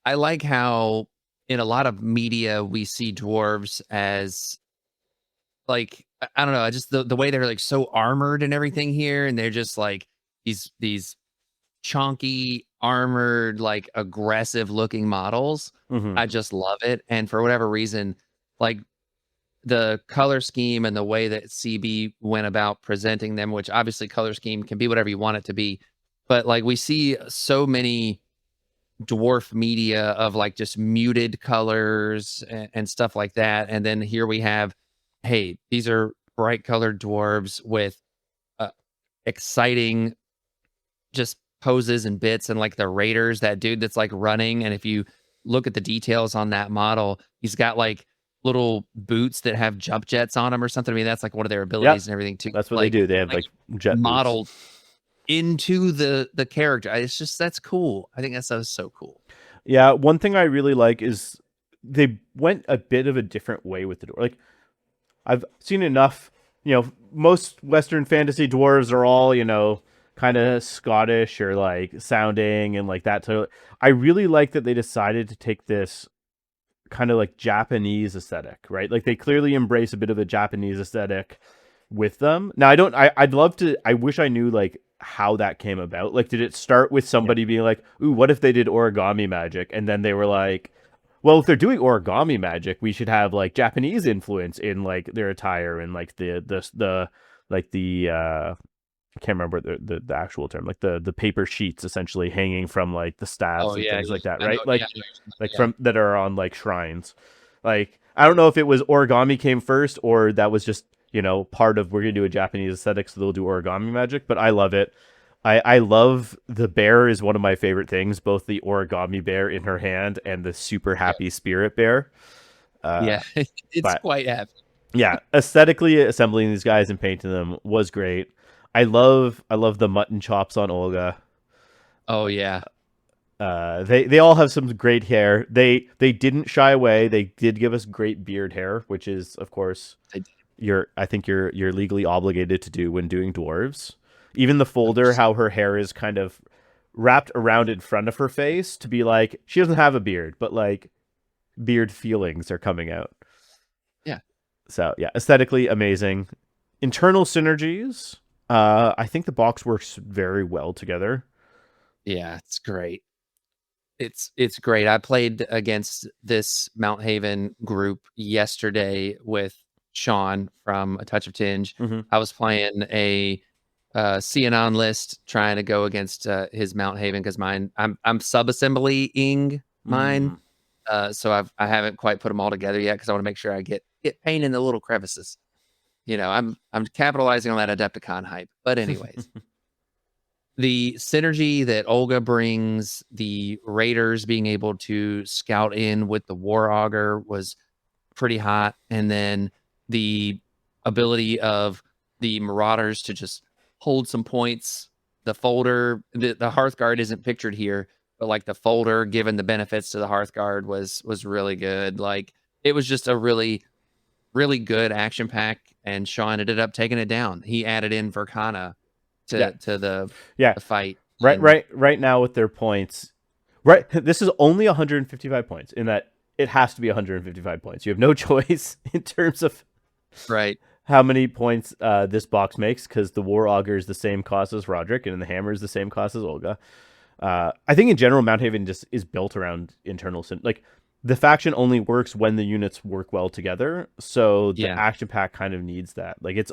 I like how in a lot of media we see dwarves as like, I don't know, just the way they're like so armored and everything here, and they're just like these chonky, armored, like aggressive looking models. Mm-hmm. I just love it, and for whatever reason, like the color scheme and the way that CB went about presenting them, which obviously color scheme can be whatever you want it to be, but like we see so many dwarf media of like just muted colors and stuff like that, and then here we have, hey, these are bright colored dwarves with exciting just poses and bits, and like the Raiders, that dude that's like running, and if you look at the details on that model, he's got like little boots that have jump jets on them or something. I mean, that's like one of their abilities and everything too. That's what they do. They have like jet modeled boots into the character. It's just, that's cool. I think that's so cool. Yeah, one thing I really like is they went a bit of a different way with the door. Like, I've seen enough, most Western fantasy dwarves are all, kind of Scottish or like sounding and like that. So I really like that they decided to take this kind of like Japanese aesthetic, right? Like they clearly embrace a bit of a Japanese aesthetic with them. Now I wish I knew like how that came about. Like, did it start with somebody being like, ooh, what if they did origami magic? And then they were like, well, if they're doing origami magic, we should have like Japanese influence in like their attire and like the I can't remember the actual term, like the paper sheets essentially hanging from like the staves and things like that, right? From that are on like shrines. Like, I don't know if it was origami came first or that was just, part of we're gonna do a Japanese aesthetic, so they'll do origami magic. But I love it. I love the bear is one of my favorite things. Both the origami bear in her hand and the super happy spirit bear. Yeah, it's But quite happy. yeah, aesthetically assembling these guys and painting them was great. I love the mutton chops on Olga. Oh yeah, They all have some great hair. They didn't shy away. They did give us great beard hair, which is of course I did. I think you're legally obligated to do when doing dwarves. Even the folder, 100%. how her hair is kind of wrapped around in front of her face to be like she doesn't have a beard, but like beard feelings are coming out. Yeah, So yeah, aesthetically amazing. Internal synergies. I think the box works very well together. yeah, it's great. It's great. I played against this Mounthaven group yesterday with Sean from A Touch of Tinge. Mm-hmm. I was playing a Scionon list, trying to go against his Mounthaven because I'm sub-assemblying mine. So I haven't quite put them all together yet because I want to make sure I get paint in the little crevices. I'm capitalizing on that Adepticon hype. But anyways, the synergy that Olga brings, the Raiders being able to scout in with the War Augur was pretty hot. And then the ability of the Marauders to just hold some points. The folder, the Hearthguard isn't pictured here, but like the folder, given the benefits to the Hearthguard, was really good. Like it was just a really, really good action pack. And Sean ended up taking it down. He added in Verkana to the fight. Right now with their points. Right, this is only 155 points in that it has to be 155 points. You have no choice in terms of right how many points this box makes because the War Augur is the same cost as Roderick and the Hammer is the same cost as Olga. I think in general, Mounthaven just is built around internal like the faction only works when the units work well together. So the action pack kind of needs that. Like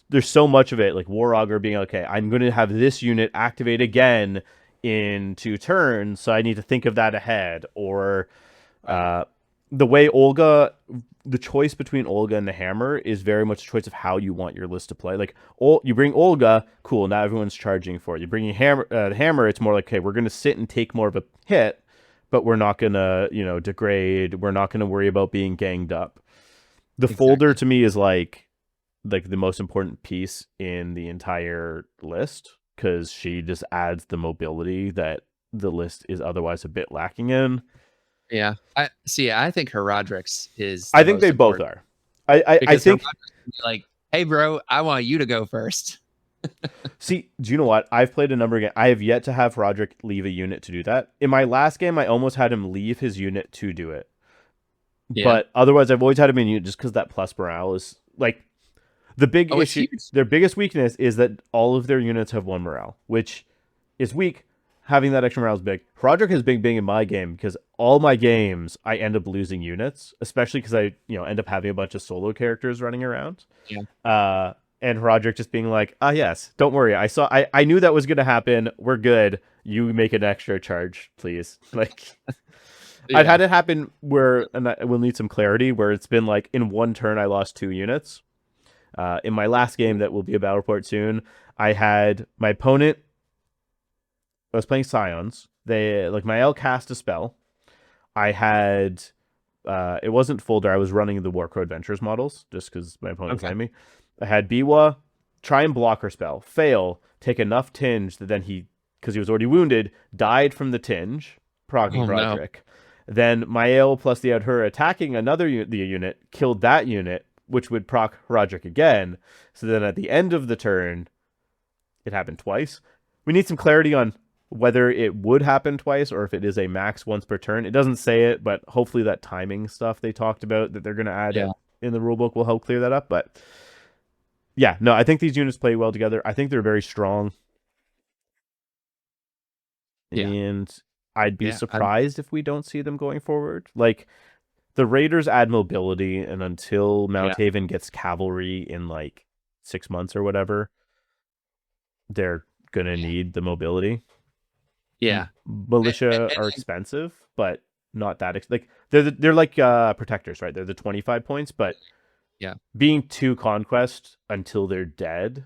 there's so much of it, like War Augur being okay, I'm going to have this unit activate again in 2 turns, so I need to think of that ahead. Or the way Olga, the choice between Olga and the Hammer is very much a choice of how you want your list to play. Like you bring Olga, cool, now everyone's charging for it. You bring your Hammer, it's more like, okay, we're going to sit and take more of a hit, but we're not going to, degrade. We're not going to worry about being ganged up. The folder to me is like the most important piece in the entire list because she just adds the mobility that the list is otherwise a bit lacking in. Yeah, I think her Roderick's is. I think they both are. I think like, hey, bro, I want you to go first. See, do you know what? I've played a number of games. I have yet to have Roderick leave a unit to do that. In my last game, I almost had him leave his unit to do it. Yeah. But otherwise, I've always had him in unit just because that plus morale is like the big issue. Their biggest weakness is that all of their units have 1 morale, which is weak. Having that extra morale is big. Roderick is big in my game because all my games I end up losing units, especially because I end up having a bunch of solo characters running around. Yeah. And Roderick just being like, yes, don't worry. I knew that was going to happen. We're good. You make an extra charge, please. Like, I've had it happen where, and we'll need some clarity, where it's been like in 1 turn, I lost 2 units. In my last game that will be a battle report soon, I had my opponent, I was playing Scions. My L cast a spell. I had, it wasn't folder. I was running the Warcrow Adventures models just because my opponent was playing me. I had Biwa try and block her spell, fail, take enough tinge that then because he was already wounded, died from the tinge, progging Roderick. No. Then Mael plus the Adhur attacking the unit, killed that unit, which would proc Roderick again. So then at the end of the turn, it happened twice. We need some clarity on whether it would happen twice or if it is a max once per turn. It doesn't say it, but hopefully that timing stuff they talked about that they're going to add in the rulebook will help clear that up. But yeah, no, I think these units play well together. I think they're very strong. Yeah. And I'd be surprised if we don't see them going forward. Like, the Raiders add mobility, and until Mounthaven gets cavalry in like 6 months or whatever, they're going to need the mobility. Yeah. Militia are expensive, but not that like they're like protectors, right? They're the 25 points, but Yeah. Being 2 conquest until they're dead.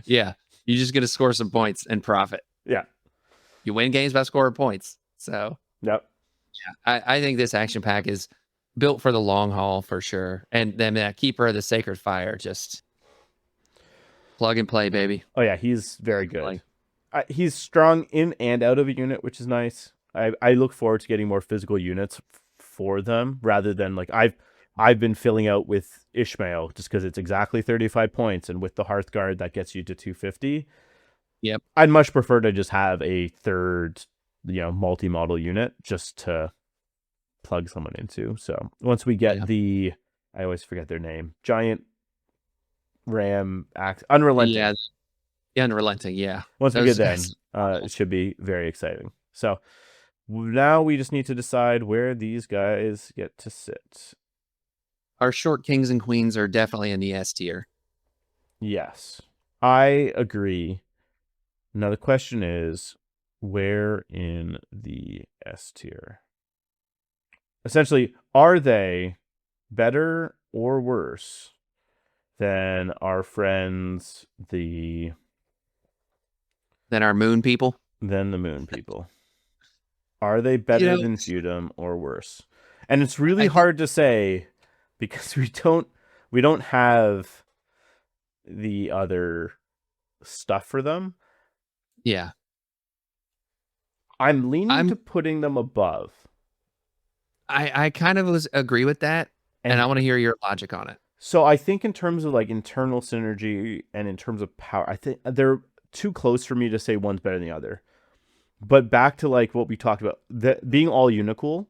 Yeah. You're just gonna score some points and profit. Yeah. You win games by scoring points. So Yep. I think this action pack is built for the long haul for sure. And then that Keeper of the Sacred Fire, just plug and play, baby. Oh yeah, he's very good. Play. He's strong in and out of a unit, which is nice. I look forward to getting more physical units for them rather than like I've been filling out with Ishmael just because it's exactly 35 points, and with the Hearthguard that gets you to 250. Yep. I'd much prefer to just have a third, multi-model unit just to plug someone into. So once we get I always forget their name, giant ram unrelenting. Yeah, unrelenting. Yeah. Once we get them, it should be very exciting. So now we just need to decide where these guys get to sit. Our short kings and queens are definitely in the S tier. Yes, I agree. Now the question is, where in the S tier? Essentially, are they better or worse than our friends, than our moon people? Than the moon people. Are they better than Feudom or worse? And it's really hard to say because we don't have the other stuff for them. Yeah. I'm leaning to putting them above. I kind of agree with that, and I want to hear your logic on it. So I think in terms of like internal synergy and in terms of power, I think they're too close for me to say one's better than the other. But back to like what we talked about, being all Unicool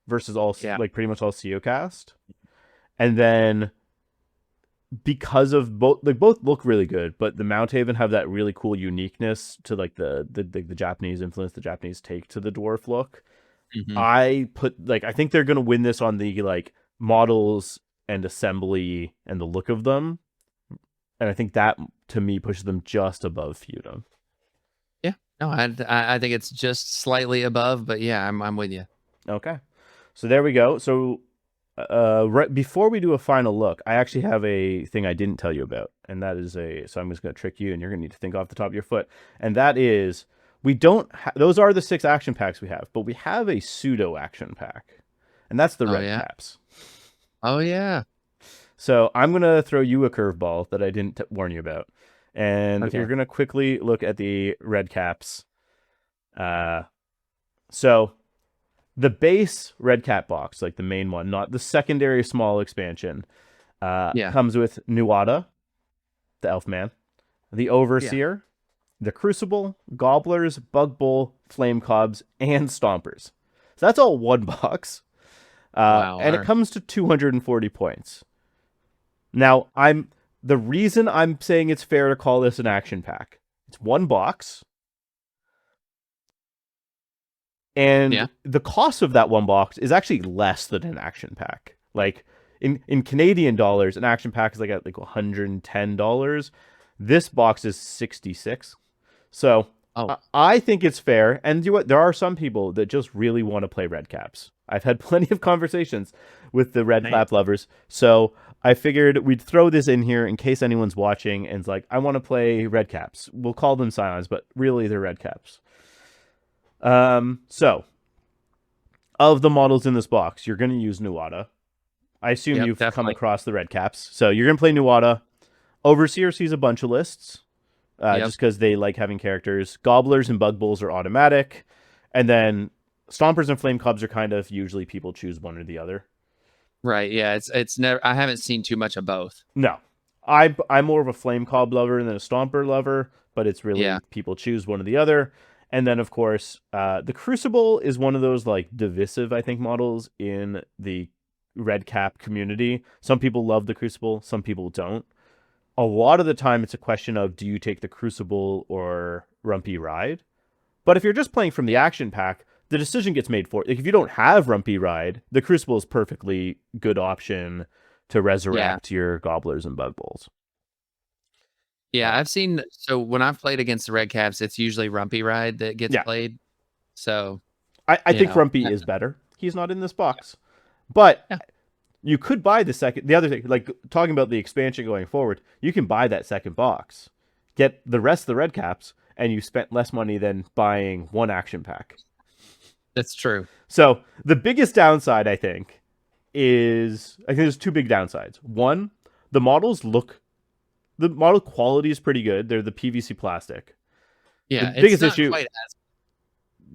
versus all like pretty much all Seocast, and then because of both look really good, but the Mounthaven have that really cool uniqueness to like the Japanese influence, the Japanese take to the dwarf look. Mm-hmm. I think they're gonna win this on the like models and assembly and the look of them, and I think that to me pushes them just above Feudom. Yeah, no, I think it's just slightly above, but yeah, I'm with you. Okay, so there we go. So right before we do a final look, I actually have a thing I didn't tell you about, and that is so I'm just going to trick you, and you're going to need to think off the top of your foot, and that is we don't those are the 6 action packs we have, but we have a pseudo action pack, and that's the Redcaps. Oh yeah. So I'm going to throw you a curveball that I didn't warn you about, and you're going to quickly look at the Redcaps. So the base Redcap box, like the main one, not the secondary small expansion, comes with Nuada, the Elfman, the Overseer, the Crucible, Gobblers, Bug Bowl, Flame Cobs, and Stompers. So that's all one box. And it comes to 240 points. Now, the reason I'm saying it's fair to call this an action pack, it's one box. And the cost of that one box is actually less than an action pack. Like in Canadian dollars, an action pack is like at like $110. This box is $66. So I think it's fair. And you know what? There are some people that just really want to play Redcaps. I've had plenty of conversations with the Redcap lovers. So I figured we'd throw this in here in case anyone's watching and's like, I want to play Redcaps. We'll call them Scions, but really they're Redcaps. So of the models in this box, you're going to use Nuada. I assume you've come across the Redcaps. So you're going to play Nuada. Overseer sees a bunch of lists, just because they like having characters. Gobblers and Bug Bowls are automatic. And then Stompers and Flame Cobs are kind of usually people choose one or the other. Right. Yeah. It's never, I haven't seen too much of both. No, I'm more of a Flame Cob lover than a Stomper lover, but it's really people choose one or the other. And then, of course, the Crucible is one of those like divisive, I think, models in the Redcap community. Some people love the Crucible, some people don't. A lot of the time, it's a question of do you take the Crucible or Rumpy Ride? But if you're just playing from the action pack, the decision gets made for it. Like if you don't have Rumpy Ride, the Crucible is perfectly good option to resurrect your Gobblers and Bug Bowls. Yeah, I've seen. So when I've played against the Redcaps, it's usually Rumpy Ride that gets played. So I think Rumpy is better. He's not in this box, but You could buy the other thing, like talking about the expansion going forward, you can buy that second box, get the rest of the red caps, and you spent less money than buying one action pack. That's true. So the biggest downside, I think there's two big downsides. One, the model quality is pretty good. They're the PVC plastic. Yeah, The biggest it's not issue, quite as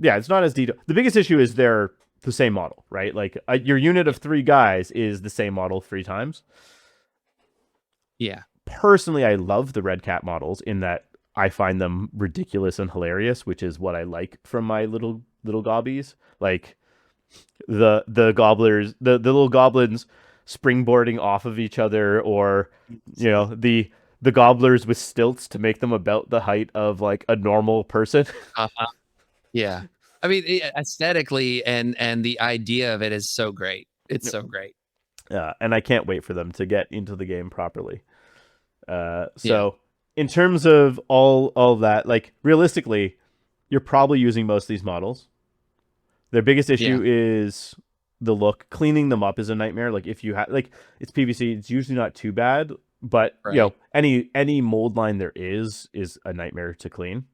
yeah, it's not as detailed. The biggest issue is they're the same model, right? Like your unit of 3 guys is the same model 3 times. yeah. Personally, I love the red cap models in that I find them ridiculous and hilarious, which is what I like from my little gobbies. Like the gobblers, the little goblins springboarding off of each other, or the gobblers with stilts to make them about the height of like a normal person. Uh-huh. Yeah. I mean, aesthetically and the idea of it is so great. It's so great. And I can't wait for them to get into the game properly. So Yeah. in terms of all that, like realistically, you're probably using most of these models. Their biggest issue is the look. Cleaning them up is a nightmare. Like if you have, like, it's PVC, it's usually not too bad, but Right. any mold line there is a nightmare to clean.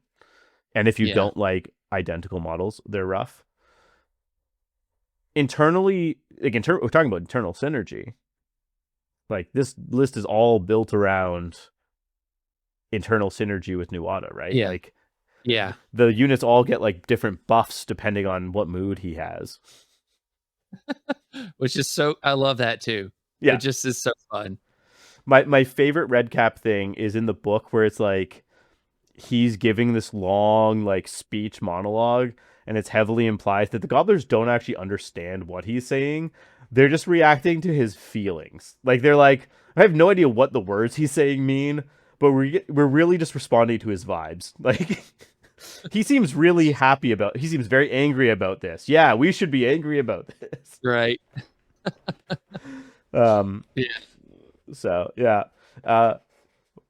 And if you don't like identical models, they're rough. Internally, like we're talking about internal synergy. Like this list is all built around internal synergy with Nuada, right? Yeah. Like, yeah. the units all get like different buffs depending on what mood he has. Which is so, I love that too. Yeah. It just is so fun. My favorite red cap thing is in the book where it's like he's giving this long like speech monologue, and it's heavily implies that the gobblers don't actually understand what he's saying. They're just reacting to his feelings. Like they're like, I have no idea what the words he's saying mean, but we're really just responding to his vibes. Like he seems really happy about. He seems very angry about this. Yeah, we should be angry about this. Right. Yeah. So yeah.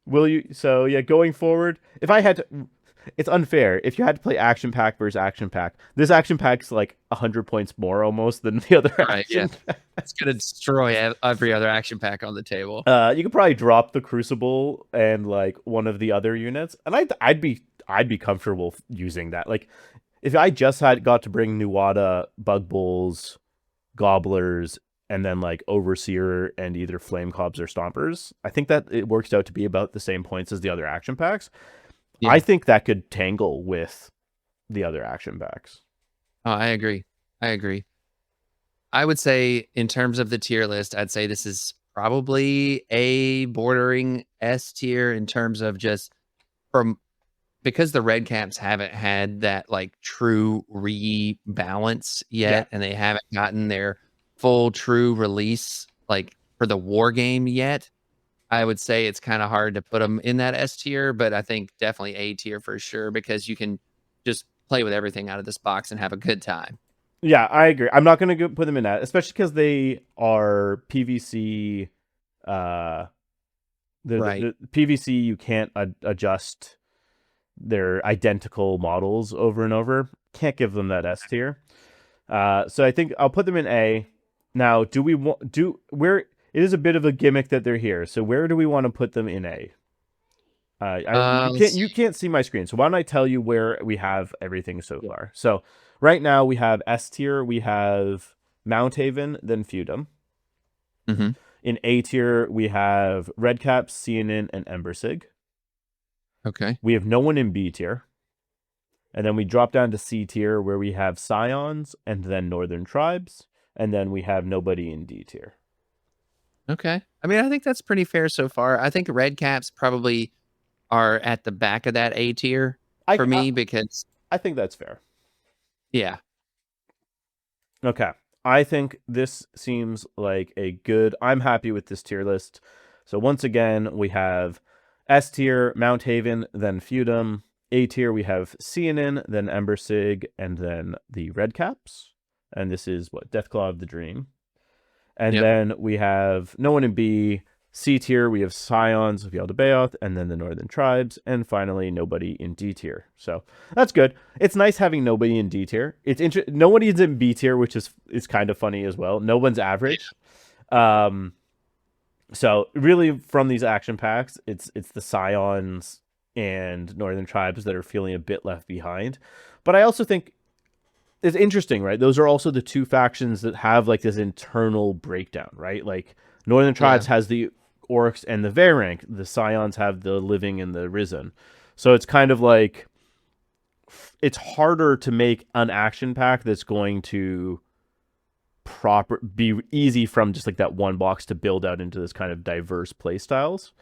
Will you? So yeah, going forward, if I had to, it's unfair. If you had to play action pack versus action pack, this action pack's like 100 points more almost than the other action pack. It's gonna destroy every other action pack on the table. You could probably drop the Crucible and like one of the other units, and I'd be comfortable using that. Like if I just got to bring Nuada, Bug Bulls, Gobblers, and then like Overseer and either Flame Cobs or Stompers, I think that it works out to be about the same points as the other action packs. Yeah. I think that could tangle with the other action packs. Oh, I agree. I would say in terms of the tier list, I'd say this is probably a bordering S tier in terms of just because the Redcaps haven't had that like true rebalance yet, and they haven't gotten their full true release like for the war game yet. I would say it's kind of hard to put them in that S tier, but I think definitely A tier for sure, because you can just play with everything out of this box and have a good time. Yeah, I agree. I'm not going to put them in that, especially because they are PVC. The PVC, you can't adjust their identical models over and over. Can't give them that S tier. So I think I'll put them in A. Now, where it is a bit of a gimmick that they're here. So where do we want to put them in A? You can't see my screen. So why don't I tell you where we have everything so far? So right now we have S tier. We have Mounthaven, then Feudom. Mm-hmm. In A tier, we have Redcaps, Scions, and Ember. Okay. We have no one in B tier. And then we drop down to C tier, where we have Scions and then Northern Tribes. And then we have nobody in D tier. Okay. I mean, I think that's pretty fair so far. I think Redcaps probably are at the back of that A tier for me, because I think that's fair. Yeah. Okay. I think this seems like I'm happy with this tier list. So once again, we have S tier, Mounthaven, then Feudom. A tier, we have Scions, then Ember, and then the Redcaps. And this is Deathclaw of the Dream. And then we have no one in B. C tier, we have Scions of Yaldabaoth, and then the Northern Tribes, and finally nobody in D tier. So that's good. It's nice having nobody in D tier. Nobody's in B tier, which is kind of funny as well. No one's average. So really, from these action packs, it's the Scions and Northern Tribes that are feeling a bit left behind. But I also think it's interesting, right? Those are also the two factions that have like this internal breakdown, right? Like Northern Yeah. Tribes has the Orcs and the Varank. The Scions have the Living and the Risen. So it's kind of like it's harder to make an action pack that's going to be easy from just like that one box to build out into this kind of diverse play styles.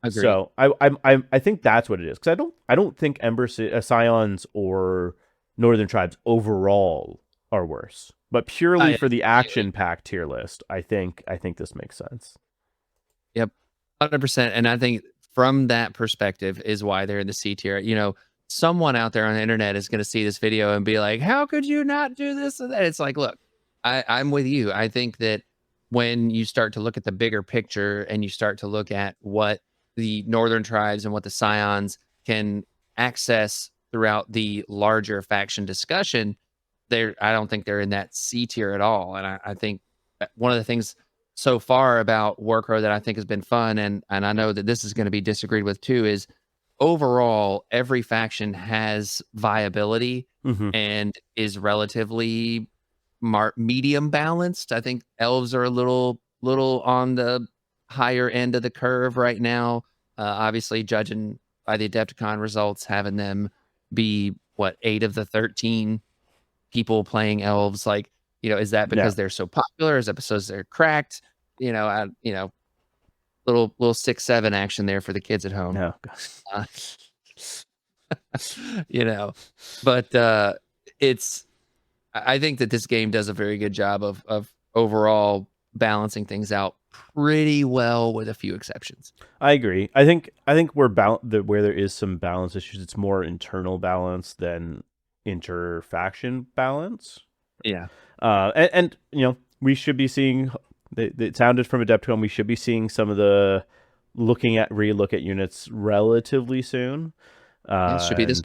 Agreed. So I think that's what it is, because I don't think Ember Scions or Northern Tribes overall are worse, but purely I for the action pack tier list, I think this makes sense. Yep, 100%. And I think from that perspective is why they're in the C tier. You know, someone out there on the internet is going to see this video and be like, "How could you not do this and that?" It's like, look, I'm with you. I think that when you start to look at the bigger picture and you start to look at what the Northern Tribes and what the Scions can access throughout the larger faction discussion, I don't think they're in that C tier at all. And I think that one of the things so far about Warcrow that I think has been fun, and I know that this is going to be disagreed with too, is overall every faction has viability Mm-hmm. and is relatively medium balanced. I think elves are a little on the higher end of the curve right now. Obviously, judging by the Adepticon results, having them be what 8 of the 13 people playing elves, like, you know, is that Yeah. because they're so popular? Is that because they're cracked? You know, little 6-7 action there for the kids at home. No. Uh, you know, but it's I think that this game does a very good job of overall balancing things out pretty well, with a few exceptions. I agree. I think where there is some balance issues, it's more internal balance than inter-faction balance. Yeah. And you know, we should be seeing. It sounded from Adepticon, we should be seeing some of the relook at units relatively soon. Yeah, it should be this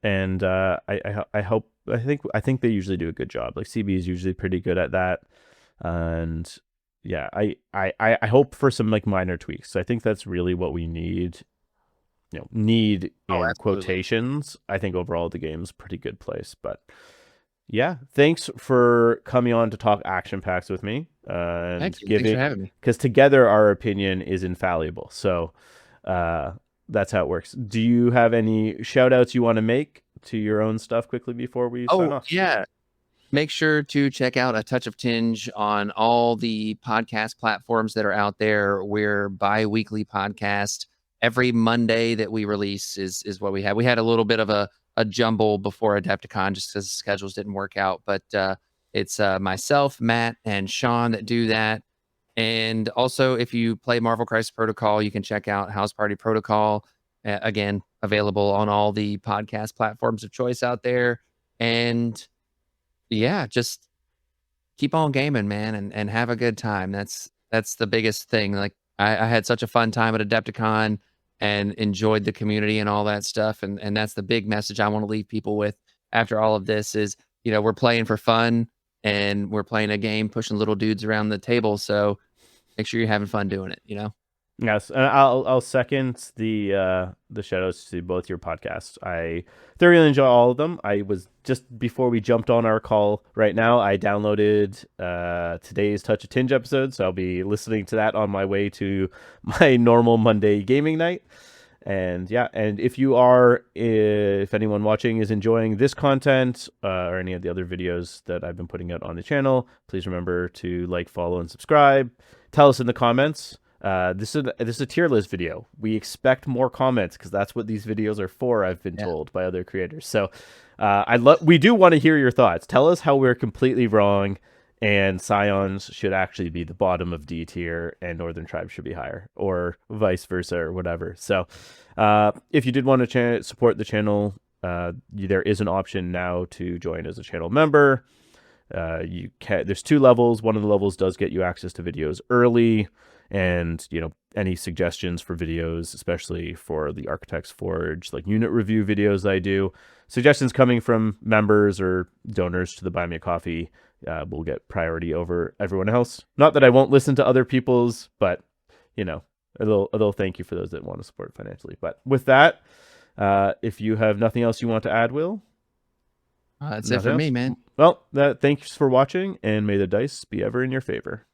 And month. I hope I think they usually do a good job. Like CB is usually pretty good at that. And yeah, I hope for some like minor tweaks. So I think that's really what we need. You know, need Oh, in absolutely. quotations. I think overall the game's a pretty good place. But yeah, thanks for coming on to talk action packs with me and Thank you. Thanks for giving, having me. because together our opinion is infallible. So uh, that's how it works. Do you have any shout outs you want to make to your own stuff quickly before we sign Oh, off? yeah. Make sure to check out A Touch of Tinge on all the podcast platforms that are out there. We're bi-weekly podcast. Every Monday that we release is what we have. We had a little bit of a jumble before Adepticon just because schedules didn't work out. But it's myself, Matt, and Sean that do that. And also, if you play Marvel Crisis Protocol, you can check out House Party Protocol. Again, available on all the podcast platforms of choice out there. And yeah, just keep on gaming, man, and have a good time. That's the biggest thing. Like I had such a fun time at Adepticon and enjoyed the community and all that stuff. And that's the big message I want to leave people with after all of this is, you know, we're playing for fun and we're playing a game, pushing little dudes around the table. So make sure you're having fun doing it, you know? Yes, and I'll second the shout outs to both your podcasts. I thoroughly enjoy all of them. I was just before we jumped on our call right now, I downloaded today's Touch of Tinge episode, so I'll be listening to that on my way to my normal Monday gaming night. And yeah, and if anyone watching is enjoying this content or any of the other videos that I've been putting out on the channel, please remember to like, follow, and subscribe. Tell us in the comments. This is a tier list video. We expect more comments because that's what these videos are for. I've been told by other creators. So we do want to hear your thoughts. Tell us how we're completely wrong, and Scions should actually be the bottom of D tier, and Northern Tribes should be higher, or vice versa, or whatever. So, if you did want to support the channel, there is an option now to join as a channel member. There's 2 levels. One of the levels does get you access to videos early, and any suggestions for videos, especially for the Architect's Forge, like unit review videos I do. Suggestions coming from members or donors to the Buy Me a Coffee will get priority over everyone else. Not that I won't listen to other people's, but, you know, a little thank you for those that want to support financially. But with that, if you have nothing else you want to add, Will? That's it for me, man. Well, thanks for watching, and may the dice be ever in your favor.